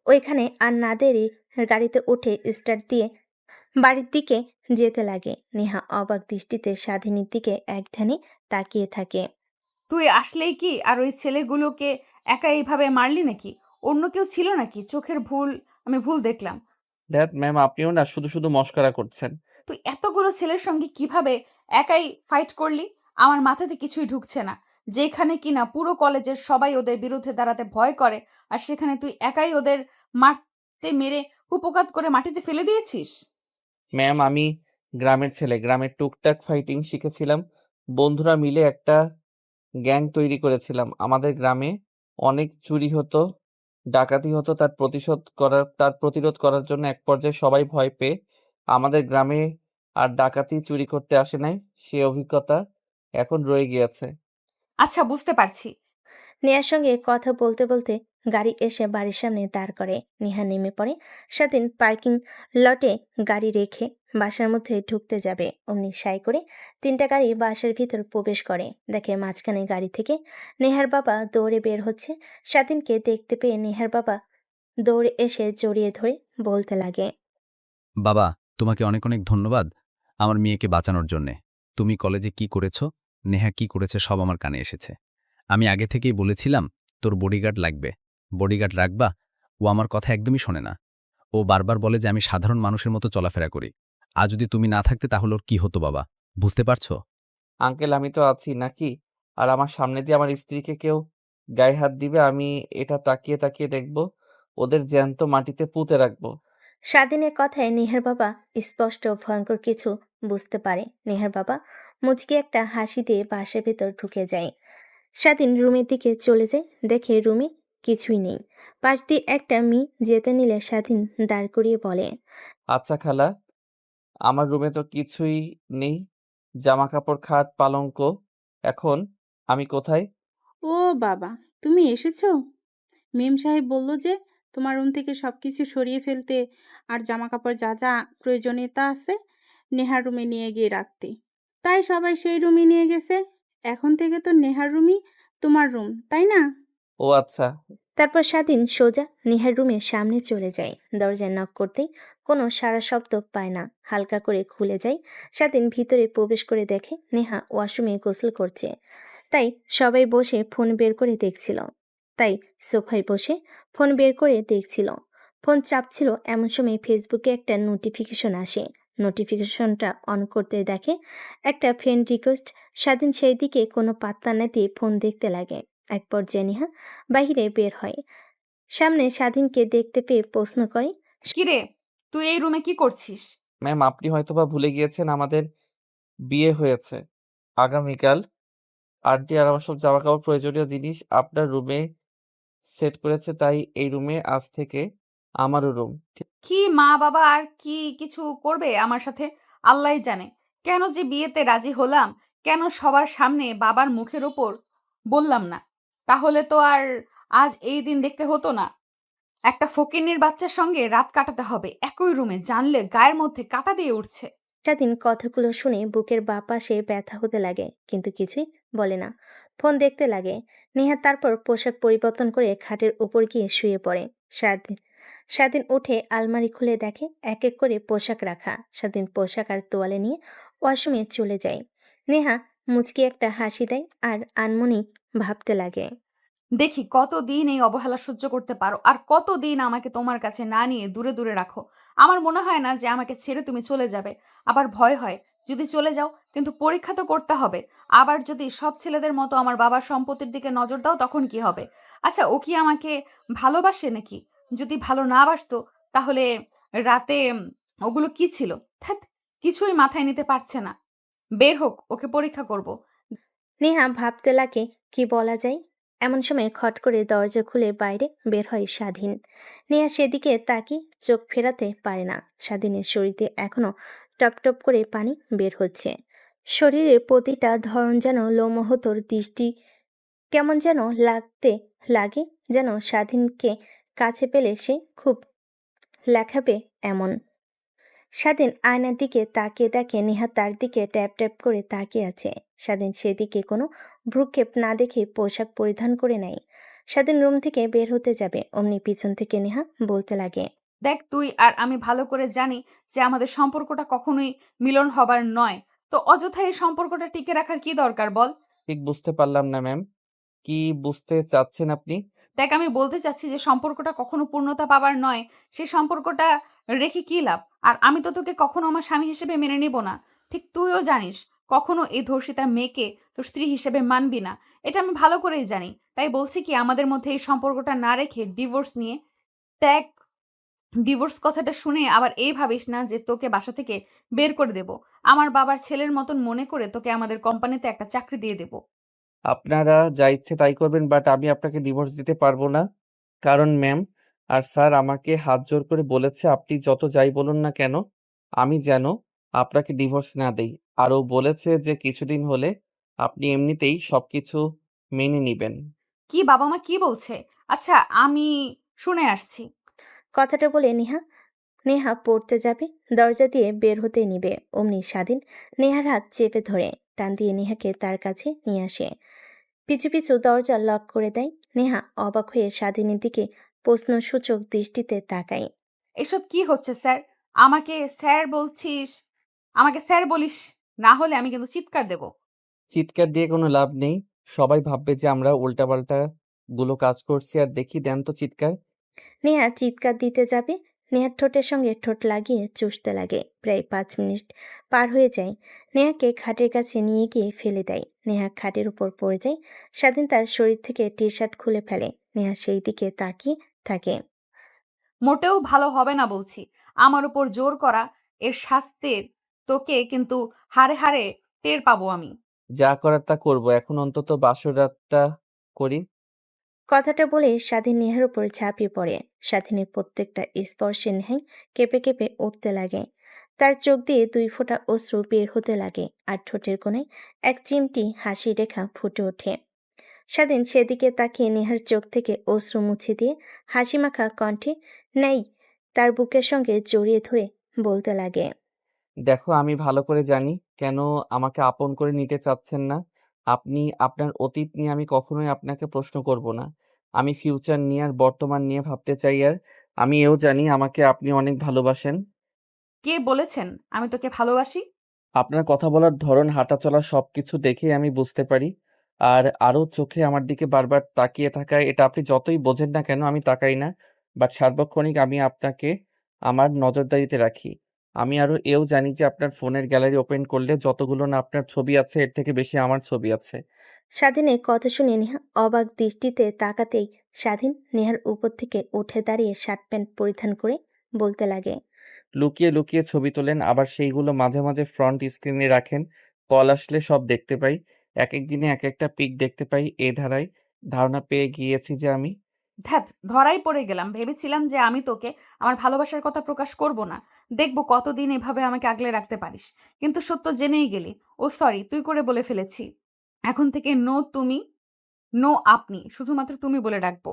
ওইখানে আর না দেরি গাড়িতে উঠে স্টার্ট দিয়ে বাড়ির দিকে যেতে লাগে। নেহা অবাক দৃষ্টিতে স্বাধীনের দিকে এক ধ্যানে তাকিয়ে থাকে। তুই আসলেই কি আর ওই ছেলেগুলোকে একা এইভাবে মারলি নাকি? অন্য কেউ ছিল নাকি? চোখের ভুল, আমি ভুল দেখলাম। দ্যাট ম্যাম, আপনিও না শুধু শুধু মস্করা করছেন। তুই এতগুলো ছেলের সঙ্গে কিভাবে একাই ফাইট করলি? আমার মাথাতে কিছুই ঢুকছে না। যেখানে কিনা পুরো কলেজের সবাই ওদের বিরুদ্ধে দাঁড়াতে ভয় করে, আর সেখানে তুই একাই ওদের মারতে মেরে কুপোকাত করে মাটিতে ফেলে দিয়েছিস। ম্যাম, আমি গ্রামের ছেলে, গ্রামের টুকটাক ফাইটিং শিখেছিলাম। বন্ধুরা মিলে একটা গ্যাং তৈরি করেছিলাম। আমাদের গ্রামে অনেক চুরি হতো, ডাকাতি হতো। তার প্রতিরোধ করার জন্য এক পর্যায়ে সবাই ভয় পেয়ে আমাদের গ্রামে আর ডাকাতি চুরি করতে আসে নাই। সে অভিজ্ঞতা এখন রয়ে গিয়েছে। আচ্ছা, বুঝতে পারছি। নেহার সঙ্গে কথা বলতে বলতে গাড়ি এসে বাড়ির সামনে দাঁড় করে। নেহা নেমে পড়ে। স্বাধীন পার্কিং লটে গাড়ি রেখে বাসার মধ্যে ঢুকতে যাবে, অমনি সাই করে তিনটা গাড়ি বাসার ভিতর প্রবেশ করে। দেখে মাঝখানে গাড়ি থেকে নেহার বাবা দৌড়ে বের হচ্ছে। স্বাধীনকে দেখতে পেয়ে নেহার বাবা দৌড়ে এসে জড়িয়ে ধরে বলতে লাগে। বাবা, তোমাকে অনেক অনেক ধন্যবাদ আমার মেয়েকে বাঁচানোর জন্যে। তুমি কলেজে কি করেছ, নেহা কি করেছে সব আমার কানে এসেছে। আমি আগে থেকেই বলেছিলাম তোর বডিগার্ড লাগবে, বডিগার্ড রাখবা। ও আমার কথা একদমই শোনে না। ও বারবার বলে যে আমি সাধারণ মানুষের মতো চলাফেরা করি। আর যদি তুমি না থাকতে তাহলে ওর কি হতো বাবা, বুঝতে পারছো? আঙ্কেল, আমি তো আছি নাকি? আর আমার সামনে দিয়ে আমার স্ত্রীকে কেউ গায়ে হাত দিবে, আমি এটা তাকিয়ে তাকিয়ে দেখব। ওদের জ্যান্ত মাটিতে পুঁতে রাখবো। স্বাধীনের কথায় নেহার বাবা স্পষ্ট ভয়ঙ্কর কিছু বুঝতে পারে। নেহার বাবা মুচকি একটা হাসি দিয়ে বাসার ভেতর ঢুকে যায়। স্বাধীন রুমের দিকে চলে যায়, দেখে রুমে কিছুই নেই। পাশ দিয়ে একটা মেয়ে যেতে নিলে স্বাধীন দাঁড় করিয়ে বলে। আচ্ছা খালা, আমার রুমে তো কিছুই নেই, জামা কাপড়, খাট, পালঙ্ক। এখন আমি কোথায়? ও বাবা, তুমি এসেছো? মেম সাহেব বলল যে তোমার রুম থেকে সবকিছু সরিয়ে ফেলতে আর জামা কাপড় যা যা প্রয়োজনীয়তা আছে নেহার রুমে নিয়ে গিয়ে রাখতে। তাই সবাই সেই রুমে নিয়ে গেছে। এখন থেকে তো নেহার রুমই তোমার রুম, তাই না? ও আচ্ছা। তারপর স্বাধীন সোজা নেহার রুমের সামনে চলে যায়। দরজায় নক করতেই কোনো সারা শব্দ পায় না। হালকা করে খুলে যায়। স্বাধীন ভিতরে প্রবেশ করে দেখে নেহা ওয়াশরুমে গোসল করছে। তাই সবাই বসে ফোন বের করে দেখছিল। ফোন চাপছিল, এমন সময় ফেসবুকে একটা নোটিফিকেশন আসে। নোটিফিকেশনটা অন করতে দেখে একটা ফ্রেন্ড রিকোয়েস্ট। স্বাধীন সেই দিকে কোনো পাত্তা না দিয়ে ফোন দেখতে লাগে। এক পর্যায়ে নেহা বাহিরে বের হয়। সামনে স্বাধীনকে দেখতে পেয়ে প্রশ্ন করে, কিরে, তুই এই রুমে কি করছিস? ম্যাম, আপনি হয়তোবা ভুলে গিয়েছেন আমাদের বিয়ে হয়েছে আগামীকাল। আন্টি আর আমার সব জামাকাপড় প্রয়োজনীয় জিনিস আপনার রুমে সেট করেছে, তাই এই রুমে আজ থেকে আমারও রুম। কি মা বাবা আর কি কিছু করবে আমার সাথে আল্লাহই জানে। কেন যে বিয়েতে রাজি হলাম, কেন সবার সামনে বাবার মুখের ওপর বললাম না, তাহলে তো আর আজ এই দিন দেখতে হতো না। একটা ফকিন্নির বাচ্চার সঙ্গে রাত কাটাতে হবে একই রুমে, জানলে গায়ের মধ্যে কাঁটা দিয়ে উঠছে। স্বাধীন কথাগুলো শুনে বুকের বাঁ পাশে ব্যথা হতে লাগে, কিন্তু কিছুই বলে না। ফোন দেখতে লাগে। নেহা তারপর পোশাক পরিবর্তন করে খাটের উপর গিয়ে শুয়ে পড়ে। স্বাধীন স্বাধীন উঠে আলমারি খুলে দেখে এক এক করে পোশাক রাখা। স্বাধীন পোশাক আর তোয়ালে নিয়ে ওয়াশরুমে চলে যায়। নেহা মুচকি একটা হাসি দেয় আর আনমনি ভাবতে লাগে। দেখি কতদিন এই অবহেলা সহ্য করতে পারো, আর কতদিন আমাকে তোমার কাছে না নিয়ে দূরে দূরে রাখো। আমার মনে হয় না যে আমাকে ছেড়ে তুমি চলে যাবে। আবার ভয় হয় যদি চলে যাও, কিন্তু পরীক্ষা তো করতে হবে। আবার যদি সব ছেলেদের মতো আমার বাবার সম্পত্তির দিকে নজর দাও, তখন কি হবে? আচ্ছা, ও কি আমাকে ভালোবাসে নাকি? যদি ভালো না বাসতো তাহলে রাতে ওগুলো কি ছিল? ধ্যাৎ, কিছুই মাথায় নিতে পারছে না। বের হোক, ওকে পরীক্ষা করব। নেহা ভাবতে লাগে কি বলা যায়। এমন সময় খট করে দরজা খুলে বাইরে বের হয় স্বাধীন। নেহা সেদিকে তাকিয়ে চোখ ফেরাতে পারে না। স্বাধীনের শরীরে এখনো টপ টপ করে পানি বের হচ্ছে। শরীরের প্রতিটা ধরন যেন লোমহতর দৃষ্টি কেমন যেন লাগতে লাগে, যেন স্বাধীনকে কাছে পেলে সে খুব লেখাবে এমন। স্বাধীন আয়নার দিকে তাকিয়ে দেখে নেহা তার দিকে ট্যাপ ট্যাপ করে তাকিয়ে আছে। স্বাধীন সেদিকে কোনো ভ্রুক্ষেপ না দেখে পোশাক পরিধান করে নেয়। স্বাধীন রুম থেকে বের হতে যাবে, অমনি পিছন থেকে নেহা বলতে লাগে, দেখ, তুই আর আমি ভালো করে জানি যে আমাদের সম্পর্কটা কখনোই মিলন হবার নয়। তো অযথা এই সম্পর্কটা টিকে রাখার কি দরকার বল? ঠিক বুঝতে পারলাম না ম্যাম, কি বুঝতে চাচ্ছেন আপনি? দেখ, আমি বলতে চাচ্ছি যে সম্পর্কটা কখনো পূর্ণতা পাবার নয়। সেই সম্পর্কটা রেখে কি লাভ? আর আমি তো তোকে কখনো আমার স্বামী হিসেবে মেনে নিব না। ঠিক তুইও জানিস, কখনো এই ধর্ষিতা মেয়েকে তোর স্ত্রী হিসেবে মানবি না। এটা আমি ভালো করেই জানি। তাই বলছি কি, আমাদের মধ্যে এই সম্পর্কটা না রেখে ডিভোর্স নিয়ে দেখ। ডিভোর্স কথাটা শুনে আবার এই ভাবিস না যে তোকে বাসা থেকে বের করে দেব। আমার বাবার ছেলের মতন মনে করে তোকে আমাদের কোম্পানিতে একটা চাকরি দিয়ে দেব। আপনারা যা ইচ্ছে তাই করবেন, বাট আমি আপনাকে ডিভোর্স দিতে পারবো না। কারণ ম্যাম আর স্যার আমাকে হাত জোর করে বলেছে আপনি যত যাই বলুন না কেন আমি যেন আপনাকে ডিভোর্স না দেই। আর ও বলেছে যে কিছুদিন হলে আপনি এমনিতেই সবকিছু মেনে নিবেন। কি বাবা মা কি বলছে? আচ্ছা, আমি শুনে আসছি। কথাটা বলে নেহা নেহা পড়তে যাবে, দরজা দিয়ে বের হতে নিবে, অমনি স্বাধীন নেহার হাত চেপে ধরে টান দিয়ে নেহাকে তার কাছে নিয়ে আসে। পিছু পিছু দরজা লক করে দেয়। নেহা অবাক হয়ে স্বাধীনের দিকে প্রশ্নসূচক দৃষ্টিতে তাকায়। এসব কি হচ্ছে স্যার? আমাকে স্যার বলছিস? আমাকে স্যার বলিস, না হলে আমি কিন্তু চিৎকার দেব। চিৎকার দিয়ে কোনো লাভ নেই, সবাই ভাববে যে আমরা উল্টাপাল্টা গুলো কাজ করছি। আর দেখি দেন তো চিৎকার। নেহা চিৎকার দিতে যাবে, নেহার ঠোঁটের সঙ্গে ঠোঁট লাগিয়ে চুষতে লাগে। প্রায় 5 মিনিট পার হয়ে যায়। নেহাকে খাটের কাছে নিয়ে গিয়ে ফেলে দেয়। নেহা খাটের উপর পড়ে যায়। স্বাধীন তার শরীর থেকে টি শার্ট খুলে ফেলে। নেহা সেই দিকে তাকিয়ে থাকে। মোটেও ভালো হবে না বলছি। আমার উপর জোর করা এর শাস্তির তোকে কিন্তু হাড়ে হাড়ে টের পাবো আমি। যা করার তা করবো, এখন অন্তত বাসর রাতটা করি। কথাটা বলে স্বাধীন নেহার উপর ঝাঁপিয়ে পড়ে। স্বাধীনের প্রত্যেকটা স্পর্শে নেহাই কেঁপে কেঁপে উঠতে লাগে। তার চোখ দিয়ে 2 ফোঁটা অশ্রু বের হতে লাগে, আর ঠোঁটের কোণে এক চিমটি হাসি রেখা ফুটে ওঠে। স্বাধীন সেদিকে তাকিয়ে নেহার চোখ থেকে অশ্রু মুছে দিয়ে হাসিমাখা কণ্ঠে নেই তার বুকের সঙ্গে জড়িয়ে ধরে বলতে লাগে, দেখো, আমি ভালো করে জানি কেন আমাকে আপন করে নিতে চাচ্ছেন না। আপনি আপনার অতীত নিয়ে আমি কখনোই আপনাকে প্রশ্ন করব না। আমি ফিউচার নিয়ে আর বর্তমান নিয়ে ভাবতে চাই। আর আমি এও জানি আমাকে আপনি অনেক ভালোবাসেন। কে বলেছেন আমি তোকে ভালোবাসি? আপনার কথা বলার ধরন, হাঁটাচলা সবকিছু দেখেই আমি বুঝতে পারি। আর আরও চোখে আমার দিকে বারবার তাকিয়ে থাকায়, এটা আপনি যতই বোঝেন না কেন আমি তাকাই না। বাট সার্বক্ষণিক আমি আপনাকে আমার নজরদারিতে রাখি। আমি আরও এও জানি যে আপনার ফোনের গ্যালারি ওপেন করলে যতগুলো না আপনার ছবি আছে, এর থেকে বেশি আমার ছবি আছে। স্বাধীনের কথা শুনে নেহা অবাক দৃষ্টিতে তাকাতেই স্বাধীন নেহার উপর থেকে উঠে দাঁড়িয়ে শার্ট প্যান্ট পরিধান করে বলতে লাগে। লুকিয়ে লুকিয়ে ছবি তোলেন, আবার সেইগুলো মাঝে মাঝে ফ্রন্ট স্ক্রিনে রাখেন। কল আসলে সব দেখতে পাই। একেক দিনে এক একটা পিক দেখতে পাই। এ ধারায় ধারণা পেয়ে গিয়েছি যে আমি ধ্যাত, ধরাই পড়ে গেলাম। ভেবেছিলাম যে আমি তোকে আমার ভালোবাসার কথা প্রকাশ করব না, দেখব কতদিন এভাবে আমাকে আগলে রাখতে পারিস। কিন্তু সত্য জেনেই গেলি। ও সরি, তুই করে বলে ফেলেছি। এখন থেকে নো তুমি, নো আপনি, শুধুমাত্র তুমি বলে ডাকবো।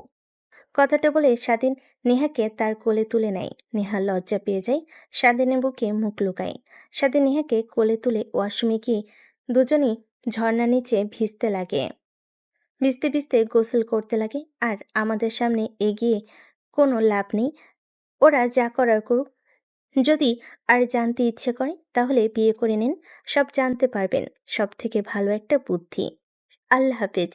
কথাটা বলে স্বাধীন নেহাকে তার কোলে তুলে নেয়। নেহা লজ্জা পেয়ে যায়, স্বাধীনের বুকে মুখ লুকায়। স্বাধীন নেহাকে কোলে তুলে ওয়াশরুমে গিয়ে দুজনেই ঝর্ণা নিচে ভিজতে লাগে। ভিজতে ভিজতে গোসল করতে লাগে। আর আমাদের সামনে এগিয়ে কোনো লাভ নেই, ওরা যা করার করুক। যদি আর জানতে ইচ্ছে করে তাহলে বিয়ে করে নিন, সব জানতে পারবেন। সব থেকে ভালো একটা বুদ্ধি। আল্লাহ হাফেজ।